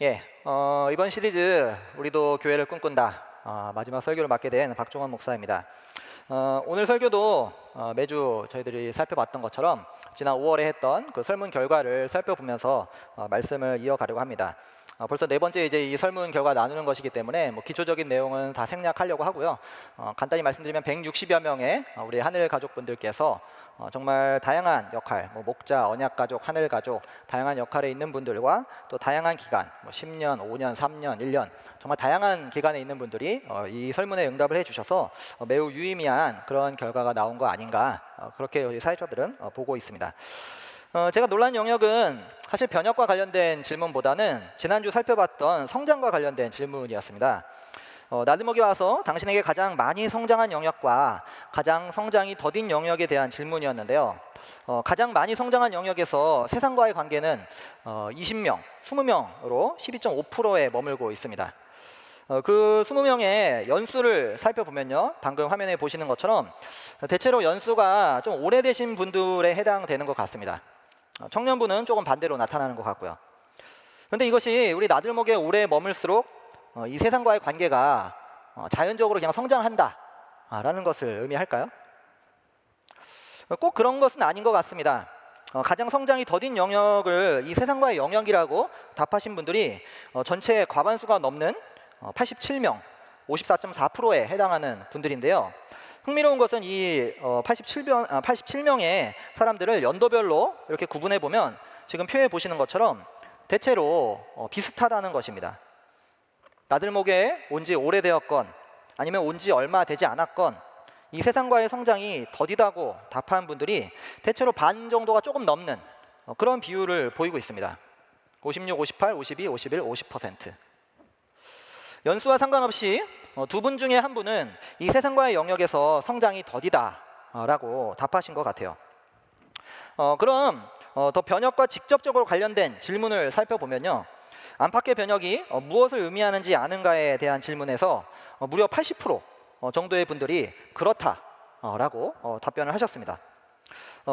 이번 시리즈 우리도 교회를 꿈꾼다 마지막 설교를 맡게 된 박종원 목사입니다. 오늘 설교도 매주 저희들이 살펴봤던 것처럼 지난 5월에 했던 그 설문 결과를 살펴보면서 말씀을 이어가려고 합니다. 벌써 네 번째 이제 이 설문 결과 나누는 것이기 때문에 기초적인 내용은 다 생략하려고 하고요. 간단히 말씀드리면 160여 명의 우리 하늘 가족분들께서 정말 다양한 역할, 목자, 언약 가족, 하늘 가족, 다양한 역할에 있는 분들과 또 다양한 기간, 10년, 5년, 3년, 1년 정말 다양한 기간에 있는 분들이 이 설문에 응답을 해주셔서 매우 유의미한 그런 결과가 나온 거 아닌가, 그렇게 우리 사회자들은 보고 있습니다. 제가 놀란 영역은 사실 변혁과 관련된 질문보다는 지난주 살펴봤던 성장과 관련된 질문이었습니다. 나들목이 와서 당신에게 가장 많이 성장한 영역과 가장 성장이 더딘 영역에 대한 질문이었는데요. 가장 많이 성장한 영역에서 세상과의 관계는 20명, 20명으로 12.5%에 머물고 있습니다. 그 20명의 연수를 살펴보면요, 방금 화면에 보시는 것처럼 대체로 연수가 좀 오래되신 분들에 해당되는 것 같습니다. 청년부는 조금 반대로 나타나는 것 같고요. 그런데 이것이 우리 나들목에 오래 머물수록 이 세상과의 관계가 자연적으로 그냥 성장한다 라는 것을 의미할까요? 꼭 그런 것은 아닌 것 같습니다. 가장 성장이 더딘 영역을 이 세상과의 영역이라고 답하신 분들이 전체 과반수가 넘는 87명, 54.4%에 해당하는 분들인데요. 흥미로운 것은 이 87명의 사람들을 연도별로 이렇게 구분해 보면 지금 표에 보시는 것처럼 대체로 비슷하다는 것입니다. 나들목에 온 지 오래되었건 아니면 온 지 얼마 되지 않았건 이 세상과의 성장이 더디다고 답한 분들이 대체로 반 정도가 조금 넘는 그런 비율을 보이고 있습니다. 56, 58, 52, 51, 50%. 연수와 상관없이 두 분 중에 한 분은 이 세상과의 영역에서 성장이 더디다라고 답하신 것 같아요. 그럼 더 변혁과 직접적으로 관련된 질문을 살펴보면요, 안팎의 변혁이 무엇을 의미하는지 아는가에 대한 질문에서 무려 80% 정도의 분들이 그렇다라고 답변을 하셨습니다.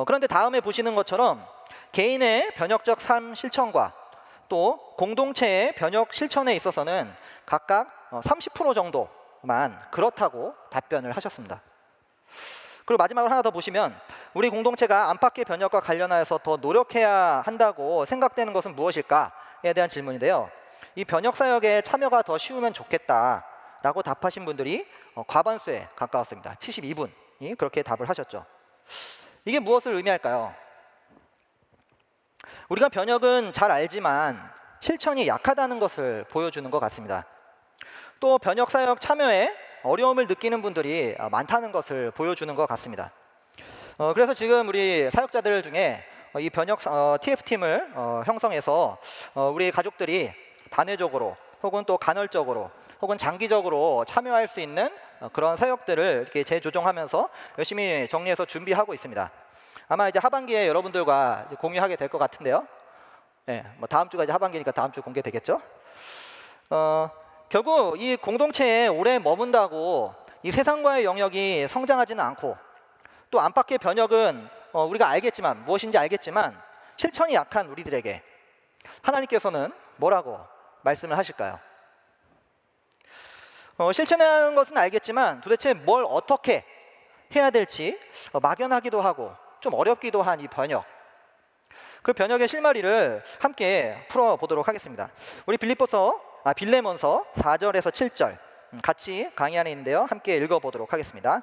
그런데 다음에 보시는 것처럼 개인의 변혁적 삶 실천과 또 공동체의 변혁 실천에 있어서는 각각 30% 정도만 그렇다고 답변을 하셨습니다. 그리고 마지막으로 하나 더 보시면 우리 공동체가 안팎의 변혁과 관련하여서 더 노력해야 한다고 생각되는 것은 무엇일까에 대한 질문인데요. 이 변혁 사역에 참여가 더 쉬우면 좋겠다라고 답하신 분들이 과반수에 가까웠습니다. 72분이 그렇게 답을 하셨죠. 이게 무엇을 의미할까요? 우리가 변혁은 잘 알지만 실천이 약하다는 것을 보여주는 것 같습니다. 또 변혁 사역 참여에 어려움을 느끼는 분들이 많다는 것을 보여주는 것 같습니다. 그래서 지금 우리 사역자들 중에 이 변혁 TF팀을 형성해서 우리 가족들이 단회적으로 혹은 또 간헐적으로 혹은 장기적으로 참여할 수 있는 그런 사역들을 이렇게 재조정하면서 열심히 정리해서 준비하고 있습니다. 아마 이제 하반기에 여러분들과 이제 공유하게 될 것 같은데요. 다음 주가 이제 하반기니까 다음 주 공개되겠죠. 결국 이 공동체에 오래 머문다고 이 세상과의 영역이 성장하지는 않고 또 안팎의 변혁은 우리가 알겠지만 무엇인지 알겠지만 실천이 약한 우리들에게 하나님께서는 뭐라고 말씀을 하실까요? 실천하는 것은 알겠지만 도대체 뭘 어떻게 해야 될지 막연하기도 하고 좀 어렵기도 한 이 변혁, 그 변혁의 실마리를 함께 풀어보도록 하겠습니다. 우리 빌레몬서 4절에서 7절 같이 강의 안에 있는데요, 함께 읽어보도록 하겠습니다.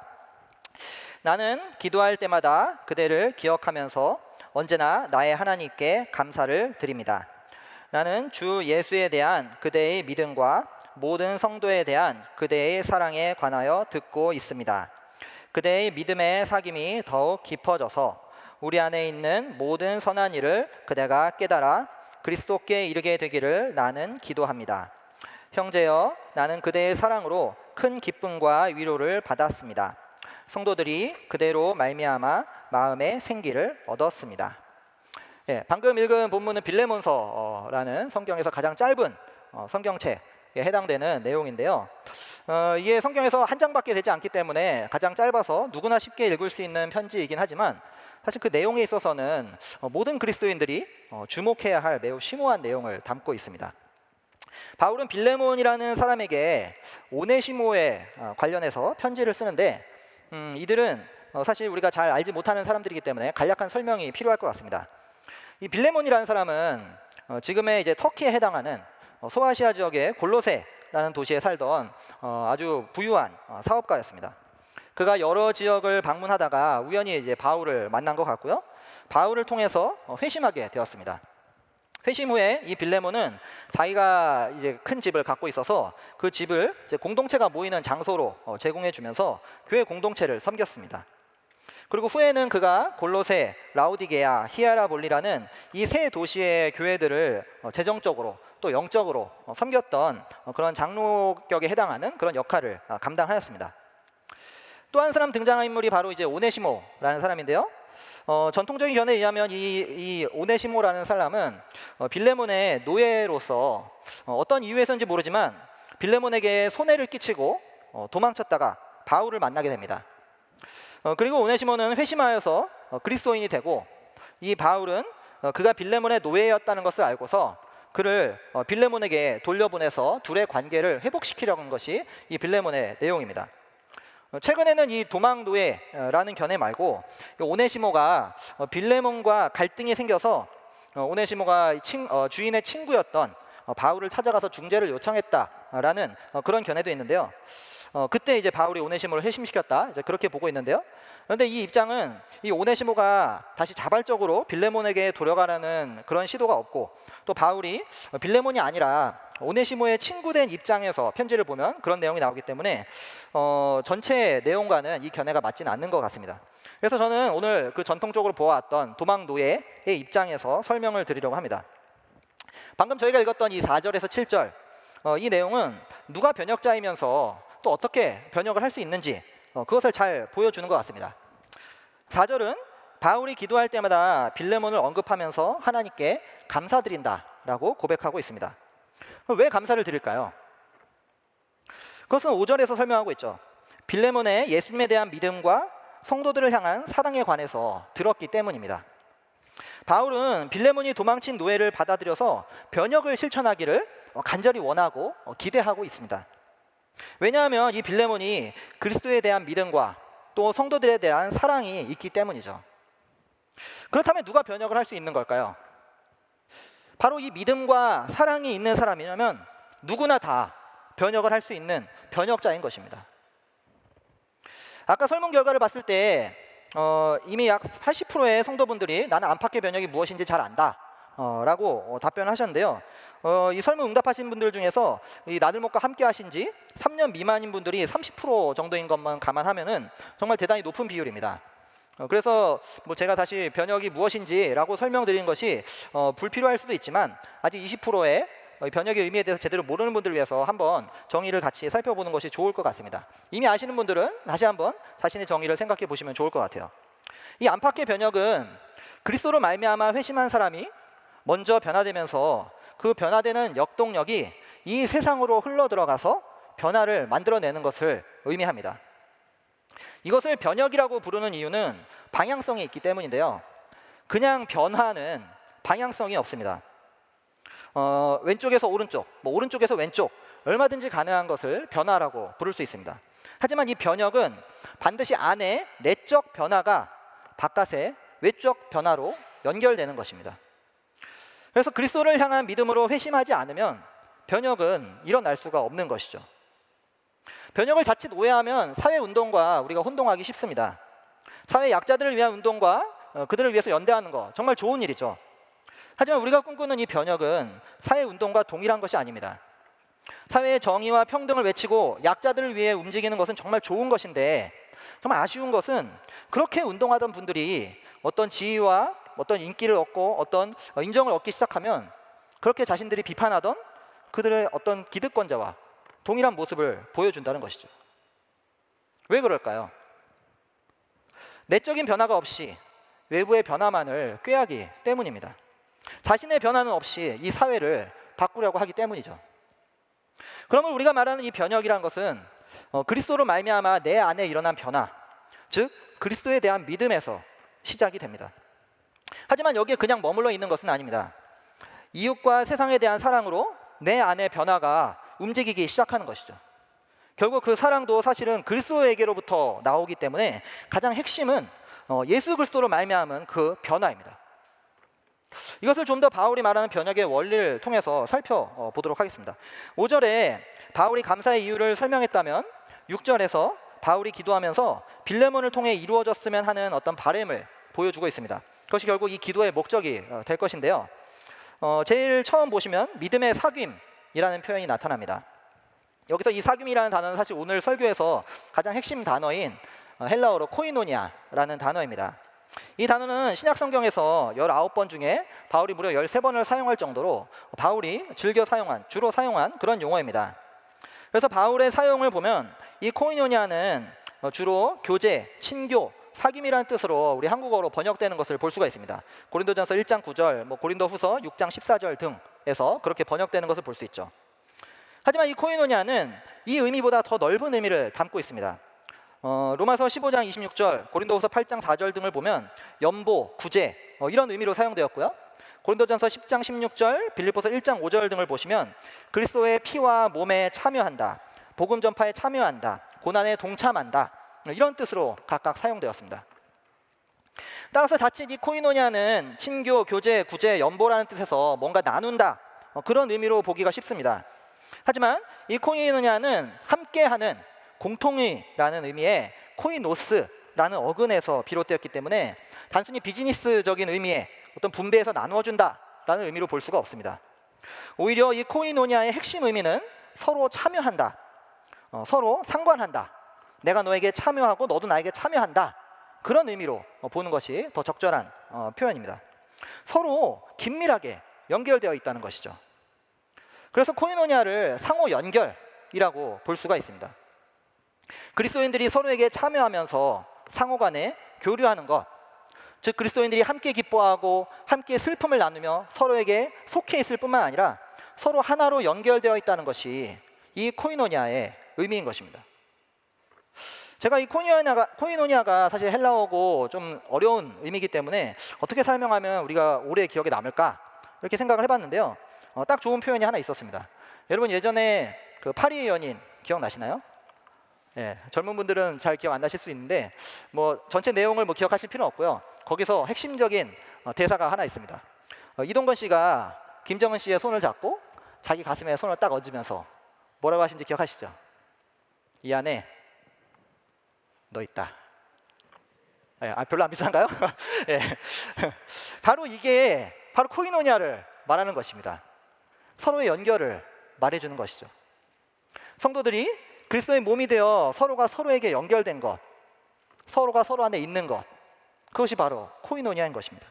나는 기도할 때마다 그대를 기억하면서 언제나 나의 하나님께 감사를 드립니다. 나는 주 예수에 대한 그대의 믿음과 모든 성도에 대한 그대의 사랑에 관하여 듣고 있습니다. 그대의 믿음의 사귐이 더욱 깊어져서 우리 안에 있는 모든 선한 일을 그대가 깨달아 그리스도께 이르게 되기를 나는 기도합니다. 형제여, 나는 그대의 사랑으로 큰 기쁨과 위로를 받았습니다. 성도들이 그대로 말미암아 마음의 생기를 얻었습니다. 방금 읽은 본문은 빌레몬서라는 성경에서 가장 짧은 성경책에 해당되는 내용인데요. 이게 성경에서 한 장밖에 되지 않기 때문에 가장 짧아서 누구나 쉽게 읽을 수 있는 편지이긴 하지만 사실 그 내용에 있어서는 모든 그리스도인들이 주목해야 할 매우 심오한 내용을 담고 있습니다. 바울은 빌레몬이라는 사람에게 오네시모에 관련해서 편지를 쓰는데 이들은 사실 우리가 잘 알지 못하는 사람들이기 때문에 간략한 설명이 필요할 것 같습니다. 이 빌레몬이라는 사람은 지금의 이제 터키에 해당하는 소아시아 지역의 골로세라는 도시에 살던 아주 부유한 사업가였습니다. 그가 여러 지역을 방문하다가 우연히 이제 바울을 만난 것 같고요. 바울을 통해서 회심하게 되었습니다. 회심 후에 이 빌레몬은 자기가 이제 큰 집을 갖고 있어서 그 집을 이제 공동체가 모이는 장소로 제공해 주면서 교회 공동체를 섬겼습니다. 그리고 후에는 그가 골로새, 라우디게아, 히에라볼리라는 이 세 도시의 교회들을 재정적으로 또 영적으로 섬겼던 그런 장로격에 해당하는 그런 역할을 감당하였습니다. 또 한 사람 등장한 인물이 바로 이제 오네시모라는 사람인데요. 전통적인 견해에 의하면 이 오네시모라는 사람은 빌레몬의 노예로서 어떤 이유에서인지 모르지만 빌레몬에게 손해를 끼치고 도망쳤다가 바울을 만나게 됩니다. 그리고 오네시모는 회심하여서 그리스도인이 되고 이 바울은 그가 빌레몬의 노예였다는 것을 알고서 그를 빌레몬에게 돌려보내서 둘의 관계를 회복시키려는 것이 이 빌레몬의 내용입니다. 최근에는 이 도망 노예라는 견해 말고 오네시모가 빌레몬과 갈등이 생겨서 오네시모가 주인의 친구였던 바울을 찾아가서 중재를 요청했다라는 그런 견해도 있는데요. 그때 이제 바울이 오네시모를 회심시켰다 이제 그렇게 보고 있는데요. 그런데 이 입장은 이 오네시모가 다시 자발적으로 빌레몬에게 돌아가라는 그런 시도가 없고 또 바울이 빌레몬이 아니라 오네시모의 친구된 입장에서 편지를 보면 그런 내용이 나오기 때문에 전체 내용과는 이 견해가 맞지는 않는 것 같습니다. 그래서 저는 오늘 그 전통적으로 보아왔던 도망 노예의 입장에서 설명을 드리려고 합니다. 방금 저희가 읽었던 이 4절에서 7절 이 내용은 누가 변역자이면서 또 어떻게 변역을 할 수 있는지 그것을 잘 보여주는 것 같습니다. 4절은 바울이 기도할 때마다 빌레몬을 언급하면서 하나님께 감사드린다라고 고백하고 있습니다. 왜 감사를 드릴까요? 그것은 5절에서 설명하고 있죠. 빌레몬의 예수님에 대한 믿음과 성도들을 향한 사랑에 관해서 들었기 때문입니다. 바울은 빌레몬이 도망친 노예를 받아들여서 변역을 실천하기를 간절히 원하고 기대하고 있습니다. 왜냐하면 이 빌레몬이 그리스도에 대한 믿음과 또 성도들에 대한 사랑이 있기 때문이죠. 그렇다면 누가 변역을 할 수 있는 걸까요? 바로 이 믿음과 사랑이 있는 사람이라면 누구나 다 변역을 할 수 있는 변역자인 것입니다. 아까 설문 결과를 봤을 때 이미 약 80%의 성도분들이 나는 안팎의 변역이 무엇인지 잘 안다 라고 답변을 하셨는데요. 이 설문 응답하신 분들 중에서 이 나들목과 함께 하신 지 3년 미만인 분들이 30% 정도인 것만 감안하면은 정말 대단히 높은 비율입니다. 그래서 뭐 제가 다시 변역이 무엇인지라고 설명드리는 것이 불필요할 수도 있지만 아직 20%의 변역의 의미에 대해서 제대로 모르는 분들을 위해서 한번 정의를 같이 살펴보는 것이 좋을 것 같습니다. 이미 아시는 분들은 다시 한번 자신의 정의를 생각해 보시면 좋을 것 같아요. 이 안팎의 변역은 그리스도로 말미암아 회심한 사람이 먼저 변화되면서 그 변화되는 역동력이 이 세상으로 흘러들어가서 변화를 만들어내는 것을 의미합니다. 이것을 변역이라고 부르는 이유는 방향성이 있기 때문인데요. 그냥 변화는 방향성이 없습니다. 왼쪽에서 오른쪽, 오른쪽에서 왼쪽 얼마든지 가능한 것을 변화라고 부를 수 있습니다. 하지만 이 변역은 반드시 안에 내적 변화가 바깥의 외적 변화로 연결되는 것입니다. 그래서 그리스도를 향한 믿음으로 회심하지 않으면 변역은 일어날 수가 없는 것이죠. 변역을 자칫 오해하면 사회운동과 우리가 혼동하기 쉽습니다. 사회 약자들을 위한 운동과 그들을 위해서 연대하는 것 정말 좋은 일이죠. 하지만 우리가 꿈꾸는 이 변역은 사회운동과 동일한 것이 아닙니다. 사회의 정의와 평등을 외치고 약자들을 위해 움직이는 것은 정말 좋은 것인데 정말 아쉬운 것은 그렇게 운동하던 분들이 어떤 지위와 어떤 인기를 얻고 어떤 인정을 얻기 시작하면 그렇게 자신들이 비판하던 그들의 어떤 기득권자와 동일한 모습을 보여준다는 것이죠. 왜 그럴까요? 내적인 변화가 없이 외부의 변화만을 꾀하기 때문입니다. 자신의 변화는 없이 이 사회를 바꾸려고 하기 때문이죠. 그러면 우리가 말하는 이 변역이란 것은 그리스도로 말미암아 내 안에 일어난 변화, 즉 그리스도에 대한 믿음에서 시작이 됩니다. 하지만 여기에 그냥 머물러 있는 것은 아닙니다. 이웃과 세상에 대한 사랑으로 내 안의 변화가 움직이기 시작하는 것이죠. 결국 그 사랑도 사실은 그리스도에게로부터 나오기 때문에 가장 핵심은 예수 그리스도로 말미암은 그 변화입니다. 이것을 좀 더 바울이 말하는 변혁의 원리를 통해서 살펴보도록 하겠습니다. 5절에 바울이 감사의 이유를 설명했다면 6절에서 바울이 기도하면서 빌레몬을 통해 이루어졌으면 하는 어떤 바람을 보여주고 있습니다. 그것이 결국 이 기도의 목적이 될 것인데요. 제일 처음 보시면 믿음의 사귐이라는 표현이 나타납니다. 여기서 이 사귐이라는 단어는 사실 오늘 설교에서 가장 핵심 단어인 헬라어로 코이노니아라는 단어입니다. 이 단어는 신약 성경에서 19번 중에 바울이 무려 13번을 사용할 정도로 바울이 주로 사용한 그런 용어입니다. 그래서 바울의 사용을 보면 이 코이노니아는 주로 교제, 친교, 사귐이라는 뜻으로 우리 한국어로 번역되는 것을 볼 수가 있습니다. 고린도전서 1장 9절, 고린도후서 6장 14절 등에서 그렇게 번역되는 것을 볼 수 있죠. 하지만 이 코이노니아는 이 의미보다 더 넓은 의미를 담고 있습니다. 로마서 15장 26절, 고린도후서 8장 4절 등을 보면 연보, 구제 이런 의미로 사용되었고요. 고린도전서 10장 16절, 빌립보서 1장 5절 등을 보시면 그리스도의 피와 몸에 참여한다, 복음 전파에 참여한다, 고난에 동참한다 이런 뜻으로 각각 사용되었습니다. 따라서 자칫 이 코이노니아는 친교, 교제, 구제, 연보라는 뜻에서 뭔가 나눈다 그런 의미로 보기가 쉽습니다. 하지만 이 코이노니아는 함께하는, 공통이라는 의미의 코이노스라는 어근에서 비롯되었기 때문에 단순히 비즈니스적인 의미의 어떤 분배해서 나누어준다라는 의미로 볼 수가 없습니다. 오히려 이 코이노니아의 핵심 의미는 서로 참여한다, 서로 상관한다, 내가 너에게 참여하고 너도 나에게 참여한다 그런 의미로 보는 것이 더 적절한 표현입니다. 서로 긴밀하게 연결되어 있다는 것이죠. 그래서 코이노니아를 상호 연결이라고 볼 수가 있습니다. 그리스도인들이 서로에게 참여하면서 상호 간에 교류하는 것, 즉 그리스도인들이 함께 기뻐하고 함께 슬픔을 나누며 서로에게 속해 있을 뿐만 아니라 서로 하나로 연결되어 있다는 것이 이 코이노니아의 의미인 것입니다. 제가 이 코이노니아가 사실 헬라어고 좀 어려운 의미이기 때문에 어떻게 설명하면 우리가 오래 기억에 남을까 이렇게 생각을 해봤는데요. 딱 좋은 표현이 하나 있었습니다. 여러분 예전에 그 파리의 연인 기억나시나요? 예, 젊은 분들은 잘 기억 안 나실 수 있는데 뭐 전체 내용을 뭐 기억하실 필요는 없고요. 거기서 핵심적인 대사가 하나 있습니다. 이동건 씨가 김정은 씨의 손을 잡고 자기 가슴에 손을 딱 얹으면서 뭐라고 하신지 기억하시죠? 이 안에 너 있다. 예, 별로 안 비슷한가요? 예. 바로 이게 바로 코이노니아를 말하는 것입니다. 서로의 연결을 말해주는 것이죠. 성도들이 그리스도의 몸이 되어 서로가 서로에게 연결된 것, 서로가 서로 안에 있는 것, 그것이 바로 코이노니아인 것입니다.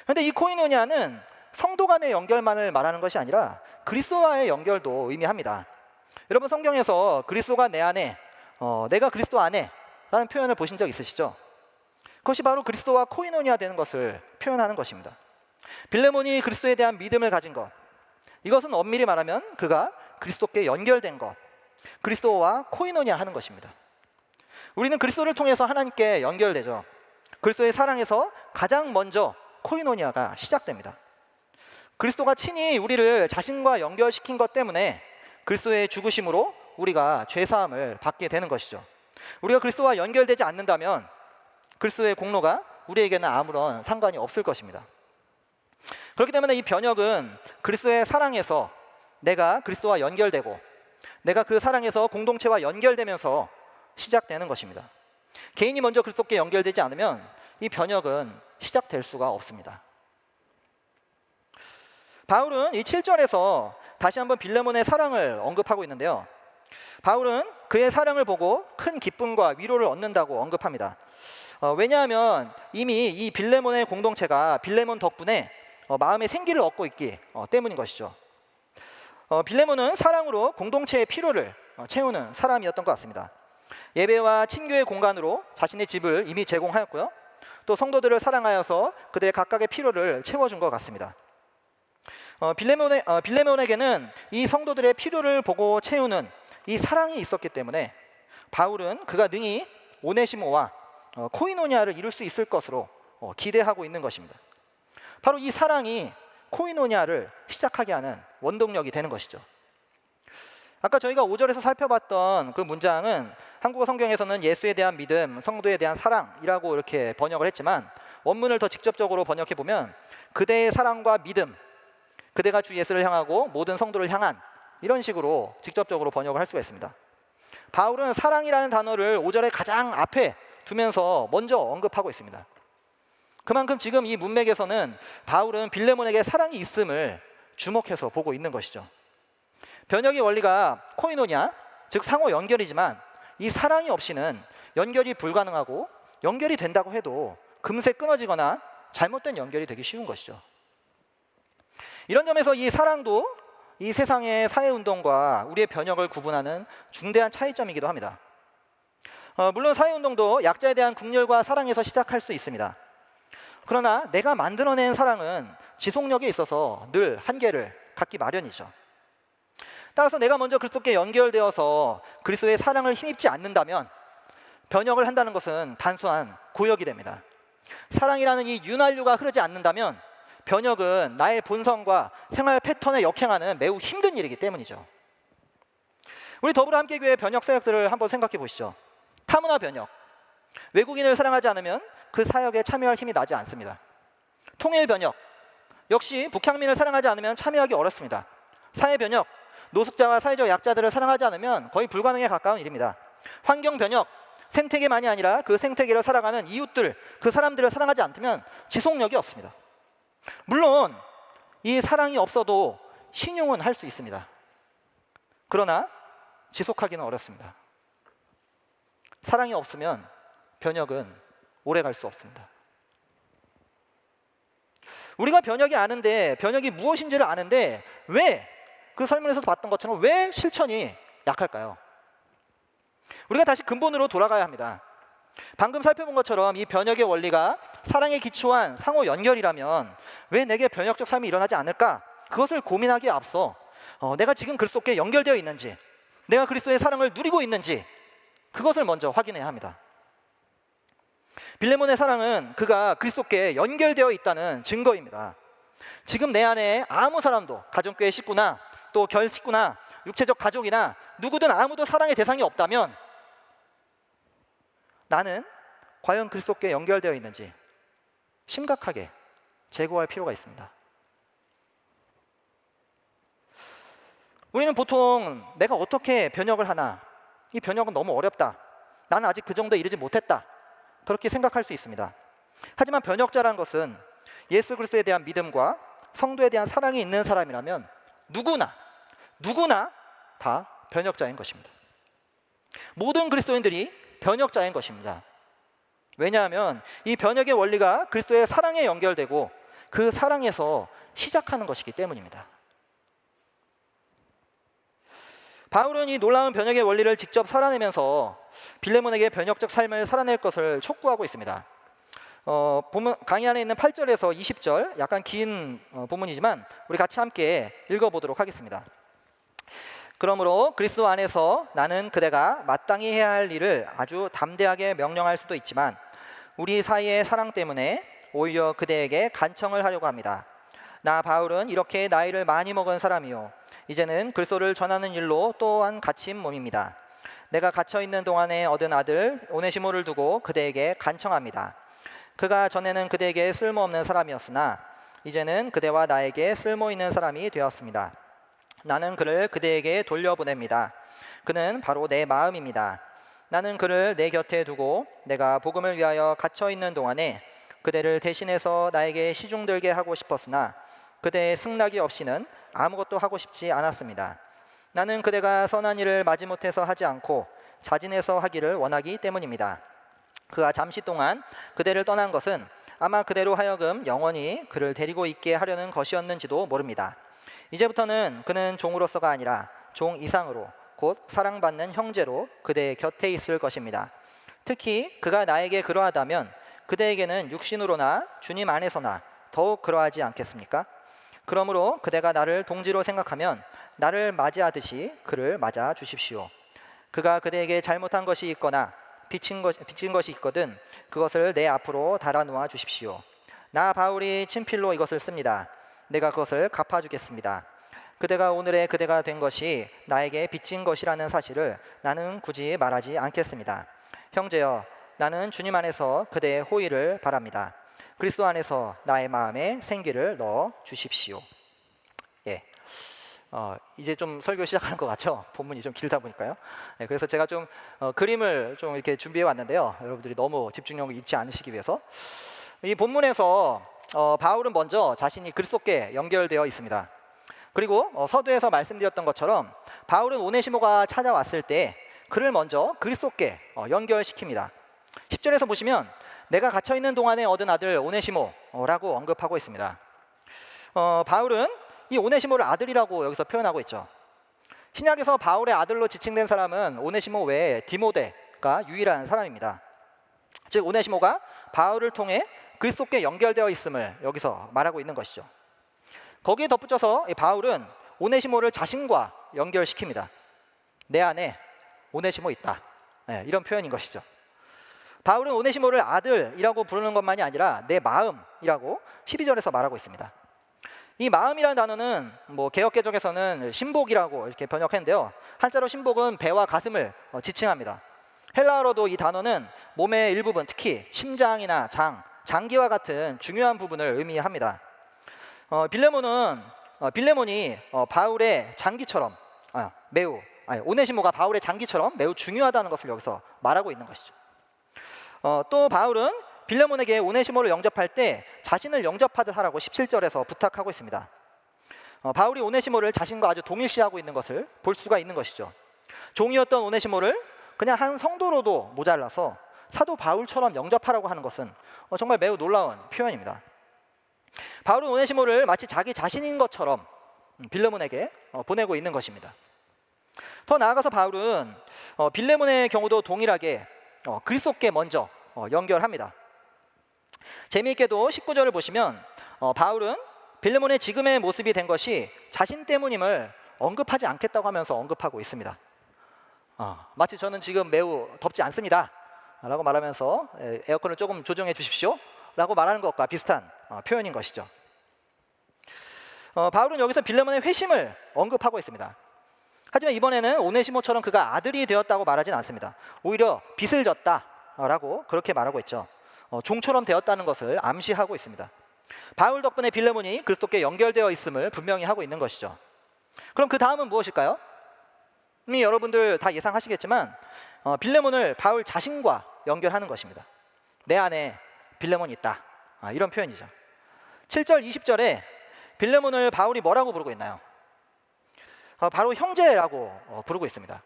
그런데 이 코이노니아는 성도 간의 연결만을 말하는 것이 아니라 그리스도와의 연결도 의미합니다. 여러분 성경에서 그리스도가 내 안에, 내가 그리스도 안에 라는 표현을 보신 적 있으시죠? 그것이 바로 그리스도와 코이노니아 되는 것을 표현하는 것입니다. 빌레몬이 그리스도에 대한 믿음을 가진 것, 이것은 엄밀히 말하면 그가 그리스도께 연결된 것, 그리스도와 코이노니아 하는 것입니다. 우리는 그리스도를 통해서 하나님께 연결되죠. 그리스도의 사랑에서 가장 먼저 코이노니아가 시작됩니다. 그리스도가 친히 우리를 자신과 연결시킨 것 때문에 그리스도의 죽으심으로 우리가 죄사함을 받게 되는 것이죠. 우리가 그리스도와 연결되지 않는다면 그리스도의 공로가 우리에게는 아무런 상관이 없을 것입니다. 그렇기 때문에 이 변혁은 그리스도의 사랑에서 내가 그리스도와 연결되고 내가 그 사랑에서 공동체와 연결되면서 시작되는 것입니다. 개인이 먼저 그리스도께 연결되지 않으면 이 변혁은 시작될 수가 없습니다. 바울은 이 7절에서 다시 한번 빌레몬의 사랑을 언급하고 있는데요. 바울은 그의 사랑을 보고 큰 기쁨과 위로를 얻는다고 언급합니다. 왜냐하면 이미 이 빌레몬의 공동체가 빌레몬 덕분에 마음의 생기를 얻고 있기 때문인 것이죠. 빌레몬은 사랑으로 공동체의 필요를 채우는 사람이었던 것 같습니다. 예배와 친교의 공간으로 자신의 집을 이미 제공하였고요. 또 성도들을 사랑하여서 그들의 각각의 필요를 채워준 것 같습니다. 빌레몬에게는 이 성도들의 필요를 보고 채우는 이 사랑이 있었기 때문에 바울은 그가 능히 오네시모와 코이노니아를 이룰 수 있을 것으로 기대하고 있는 것입니다. 바로 이 사랑이 코이노니아를 시작하게 하는 원동력이 되는 것이죠. 아까 저희가 5절에서 살펴봤던 그 문장은 한국어 성경에서는 예수에 대한 믿음, 성도에 대한 사랑이라고 이렇게 번역을 했지만 원문을 더 직접적으로 번역해 보면 그대의 사랑과 믿음, 그대가 주 예수를 향하고 모든 성도를 향한, 이런 식으로 직접적으로 번역을 할 수가 있습니다. 바울은 사랑이라는 단어를 5절의 가장 앞에 두면서 먼저 언급하고 있습니다. 그만큼 지금 이 문맥에서는 바울은 빌레몬에게 사랑이 있음을 주목해서 보고 있는 것이죠. 변역의 원리가 코이노냐, 즉 상호 연결이지만 이 사랑이 없이는 연결이 불가능하고, 연결이 된다고 해도 금세 끊어지거나 잘못된 연결이 되기 쉬운 것이죠. 이런 점에서 이 사랑도 이 세상의 사회운동과 우리의 변혁을 구분하는 중대한 차이점이기도 합니다. 물론 사회운동도 약자에 대한 국률과 사랑에서 시작할 수 있습니다. 그러나 내가 만들어낸 사랑은 지속력에 있어서 늘 한계를 갖기 마련이죠. 따라서 내가 먼저 그리스도께 연결되어서 그리스도의 사랑을 힘입지 않는다면 변혁을 한다는 것은 단순한 고역이 됩니다. 사랑이라는 이 윤활유가 흐르지 않는다면 변혁은 나의 본성과 생활 패턴에 역행하는 매우 힘든 일이기 때문이죠. 우리 더불어 함께 교회 변혁 사역들을 한번 생각해 보시죠. 타문화 변혁, 외국인을 사랑하지 않으면 그 사역에 참여할 힘이 나지 않습니다. 통일 변혁, 역시 북향민을 사랑하지 않으면 참여하기 어렵습니다. 사회 변혁, 노숙자와 사회적 약자들을 사랑하지 않으면 거의 불가능에 가까운 일입니다. 환경 변혁, 생태계만이 아니라 그 생태계를 살아가는 이웃들, 그 사람들을 사랑하지 않으면 지속력이 없습니다. 물론 이 사랑이 없어도 신용은 할 수 있습니다. 그러나 지속하기는 어렵습니다. 사랑이 없으면 변혁은 오래 갈 수 없습니다. 우리가 변혁이 무엇인지를 아는데 왜 그 설문에서도 봤던 것처럼 왜 실천이 약할까요? 우리가 다시 근본으로 돌아가야 합니다. 방금 살펴본 것처럼 이 변혁의 원리가 사랑에 기초한 상호 연결이라면 왜 내게 변혁적 삶이 일어나지 않을까? 그것을 고민하기에 앞서 내가 지금 그리스도께 연결되어 있는지, 내가 그리스도의 사랑을 누리고 있는지, 그것을 먼저 확인해야 합니다. 빌레몬의 사랑은 그가 그리스도께 연결되어 있다는 증거입니다. 지금 내 안에 아무 사람도, 가정교회 식구나 또 결식구나 육체적 가족이나 누구든 아무도 사랑의 대상이 없다면 나는 과연 그리스도께 연결되어 있는지 심각하게 재고할 필요가 있습니다. 우리는 보통 내가 어떻게 변혁을 하나, 이 변혁은 너무 어렵다, 나는 아직 그 정도에 이르지 못했다, 그렇게 생각할 수 있습니다. 하지만 변혁자라는 것은 예수 그리스도에 대한 믿음과 성도에 대한 사랑이 있는 사람이라면 누구나 다 변혁자인 것입니다. 모든 그리스도인들이 변혁자인 것입니다. 왜냐하면 이 변혁의 원리가 그리스도의 사랑에 연결되고 그 사랑에서 시작하는 것이기 때문입니다. 바울은 이 놀라운 변혁의 원리를 직접 살아내면서 빌레몬에게 변혁적 삶을 살아낼 것을 촉구하고 있습니다. 본문 강의 안에 있는 8절에서 20절, 약간 긴 본문이지만 우리 같이 함께 읽어보도록 하겠습니다. 그러므로 그리스도 안에서 나는 그대가 마땅히 해야 할 일을 아주 담대하게 명령할 수도 있지만 우리 사이의 사랑 때문에 오히려 그대에게 간청을 하려고 합니다. 나 바울은 이렇게 나이를 많이 먹은 사람이요, 이제는 그리스도를 전하는 일로 또한 갇힌 몸입니다. 내가 갇혀있는 동안에 얻은 아들 오네시모를 두고 그대에게 간청합니다. 그가 전에는 그대에게 쓸모없는 사람이었으나 이제는 그대와 나에게 쓸모있는 사람이 되었습니다. 나는 그를 그대에게 돌려보냅니다. 그는 바로 내 마음입니다. 나는 그를 내 곁에 두고 내가 복음을 위하여 갇혀있는 동안에 그대를 대신해서 나에게 시중들게 하고 싶었으나 그대의 승낙이 없이는 아무것도 하고 싶지 않았습니다. 나는 그대가 선한 일을 마지못해서 하지 않고 자진해서 하기를 원하기 때문입니다. 그가 잠시 동안 그대를 떠난 것은 아마 그대로 하여금 영원히 그를 데리고 있게 하려는 것이었는지도 모릅니다. 이제부터는 그는 종으로서가 아니라 종 이상으로 곧 사랑받는 형제로 그대의 곁에 있을 것입니다. 특히 그가 나에게 그러하다면 그대에게는 육신으로나 주님 안에서나 더욱 그러하지 않겠습니까? 그러므로 그대가 나를 동지로 생각하면 나를 맞이하듯이 그를 맞아 주십시오. 그가 그대에게 잘못한 것이 있거나 빚진 것이 있거든 그것을 내 앞으로 달아놓아 주십시오. 나 바울이 친필로 이것을 씁니다. 내가 그것을 갚아주겠습니다. 그대가 오늘의 그대가 된 것이 나에게 빚진 것이라는 사실을 나는 굳이 말하지 않겠습니다. 형제여, 나는 주님 안에서 그대의 호의를 바랍니다. 그리스도 안에서 나의 마음에 생기를 넣어 주십시오. 예. 이제 좀 설교 시작하는 것 같죠? 본문이 좀 길다 보니까요. 네, 그래서 제가 좀 그림을 좀 이렇게 준비해 왔는데요. 여러분들이 너무 집중력을 잃지 않으시기 위해서 이 본문에서 바울은 먼저 자신이 그리스도께 연결되어 있습니다. 그리고 서두에서 말씀드렸던 것처럼 바울은 오네시모가 찾아왔을 때 그를 먼저 그리스도께 연결시킵니다. 10절에서 보시면 내가 갇혀있는 동안에 얻은 아들 오네시모라고 언급하고 있습니다. 바울은 이 오네시모를 아들이라고 여기서 표현하고 있죠. 신약에서 바울의 아들로 지칭된 사람은 오네시모 외에 디모데가 유일한 사람입니다. 즉 오네시모가 바울을 통해 그리스도께 연결되어 있음을 여기서 말하고 있는 것이죠. 거기에 덧붙여서 바울은 오네시모를 자신과 연결시킵니다. 내 안에 오네시모 있다. 네, 이런 표현인 것이죠. 바울은 오네시모를 아들이라고 부르는 것만이 아니라 내 마음이라고 12절에서 말하고 있습니다. 이 마음이라는 단어는 개역개정에서는 신복이라고 이렇게 번역했는데요. 한자로 신복은 배와 가슴을 지칭합니다. 헬라어로도 이 단어는 몸의 일부분, 특히 심장이나 장기와 같은 중요한 부분을 의미합니다. 빌레몬이 바울의 장기처럼 오네시모가 바울의 장기처럼 매우 중요하다는 것을 여기서 말하고 있는 것이죠. 또 바울은 빌레몬에게 오네시모를 영접할 때 자신을 영접하듯 하라고 17절에서 부탁하고 있습니다. 바울이 오네시모를 자신과 아주 동일시하고 있는 것을 볼 수가 있는 것이죠. 종이었던 오네시모를 그냥 한 성도로도 모자라서 사도 바울처럼 영접하라고 하는 것은 정말 매우 놀라운 표현입니다. 바울은 오네시모를 마치 자기 자신인 것처럼 빌레몬에게 보내고 있는 것입니다. 더 나아가서 바울은 빌레몬의 경우도 동일하게 그리스도께 먼저 연결합니다. 재미있게도 19절을 보시면 바울은 빌레몬의 지금의 모습이 된 것이 자신 때문임을 언급하지 않겠다고 하면서 언급하고 있습니다. 마치 저는 지금 매우 덥지 않습니다 라고 말하면서 에어컨을 조금 조정해 주십시오 라고 말하는 것과 비슷한 표현인 것이죠. 바울은 여기서 빌레몬의 회심을 언급하고 있습니다. 하지만 이번에는 오네시모처럼 그가 아들이 되었다고 말하진 않습니다. 오히려 빚을 졌다라고 그렇게 말하고 있죠. 종처럼 되었다는 것을 암시하고 있습니다. 바울 덕분에 빌레몬이 그리스도께 연결되어 있음을 분명히 하고 있는 것이죠. 그럼 그 다음은 무엇일까요? 이미 여러분들 다 예상하시겠지만 빌레몬을 바울 자신과 연결하는 것입니다. 내 안에 빌레몬이 있다. 이런 표현이죠. 7절 20절에 빌레몬을 바울이 뭐라고 부르고 있나요? 바로 형제라고 부르고 있습니다.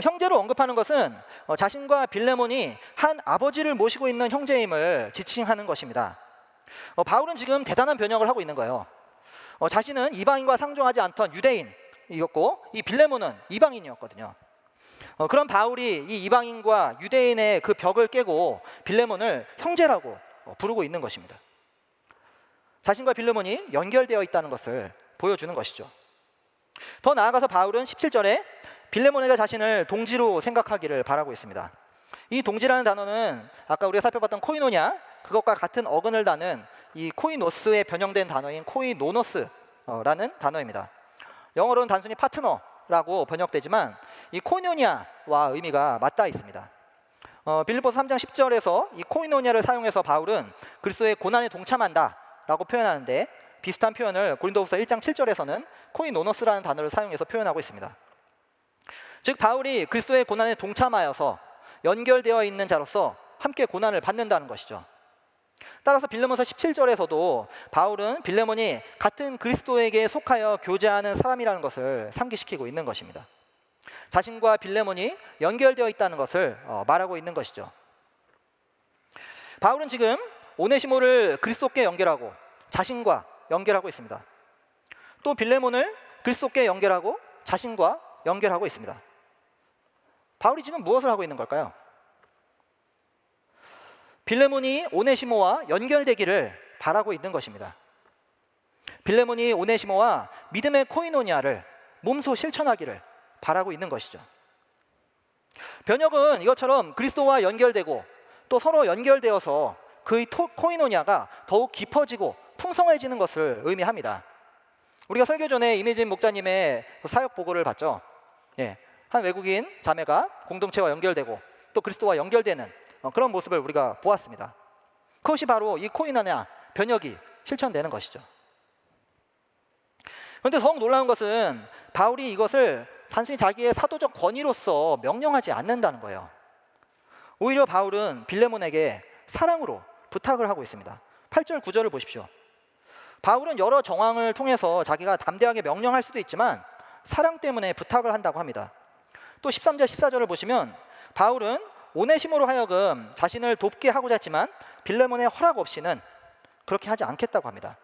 형제로 언급하는 것은 자신과 빌레몬이 한 아버지를 모시고 있는 형제임을 지칭하는 것입니다. 바울은 지금 대단한 변형을 하고 있는 거예요. 자신은 이방인과 상종하지 않던 유대인이었고 이 빌레몬은 이방인이었거든요. 그런 바울이 이 이방인과 유대인의 그 벽을 깨고 빌레몬을 형제라고 부르고 있는 것입니다. 자신과 빌레몬이 연결되어 있다는 것을 보여주는 것이죠. 더 나아가서 바울은 17절에 빌레몬에게 자신을 동지로 생각하기를 바라고 있습니다. 이 동지라는 단어는 아까 우리가 살펴봤던 코이노냐, 그것과 같은 어근을 다는 이 코이노스에 변형된 단어인 코이노노스라는 단어입니다. 영어로는 단순히 파트너라고 번역되지만 이 코이노냐와 의미가 맞닿아 있습니다. 빌립보서 3장 10절에서 이 코이노냐를 사용해서 바울은 그리스도의 고난에 동참한다 라고 표현하는데, 비슷한 표현을 고린도후서 1장 7절에서는 코이노노스라는 단어를 사용해서 표현하고 있습니다. 즉 바울이 그리스도의 고난에 동참하여서 연결되어 있는 자로서 함께 고난을 받는다는 것이죠. 따라서 빌레몬서 17절에서도 바울은 빌레몬이 같은 그리스도에게 속하여 교제하는 사람이라는 것을 상기시키고 있는 것입니다. 자신과 빌레몬이 연결되어 있다는 것을 말하고 있는 것이죠. 바울은 지금 오네시모를 그리스도께 연결하고 자신과 연결하고 있습니다. 또 빌레몬을 그리스도께 연결하고 자신과 연결하고 있습니다. 바울이 지금 무엇을 하고 있는 걸까요? 빌레몬이 오네시모와 연결되기를 바라고 있는 것입니다. 빌레몬이 오네시모와 믿음의 코이노니아를 몸소 실천하기를 바라고 있는 것이죠. 변혁은 이것처럼 그리스도와 연결되고 또 서로 연결되어서 그의 코이노니아가 더욱 깊어지고 풍성해지는 것을 의미합니다. 우리가 설교 전에 이미진 목자님의 사역 보고를 봤죠. 예, 한 외국인 자매가 공동체와 연결되고 또 그리스도와 연결되는 그런 모습을 우리가 보았습니다. 그것이 바로 이 코이노냐, 변혁이 실천되는 것이죠. 그런데 더욱 놀라운 것은 바울이 이것을 단순히 자기의 사도적 권위로서 명령하지 않는다는 거예요. 오히려 바울은 빌레몬에게 사랑으로 부탁을 하고 있습니다. 8절 9절을 보십시오. 바울은 여러 정황을 통해서 자기가 담대하게 명령할 수도 있지만 사랑 때문에 부탁을 한다고 합니다. 또 13절 14절을 보시면 바울은 오네시모로 하여금 자신을 돕게 하고자 했지만 빌레몬의 허락 없이는 그렇게 하지 않겠다고 합니다.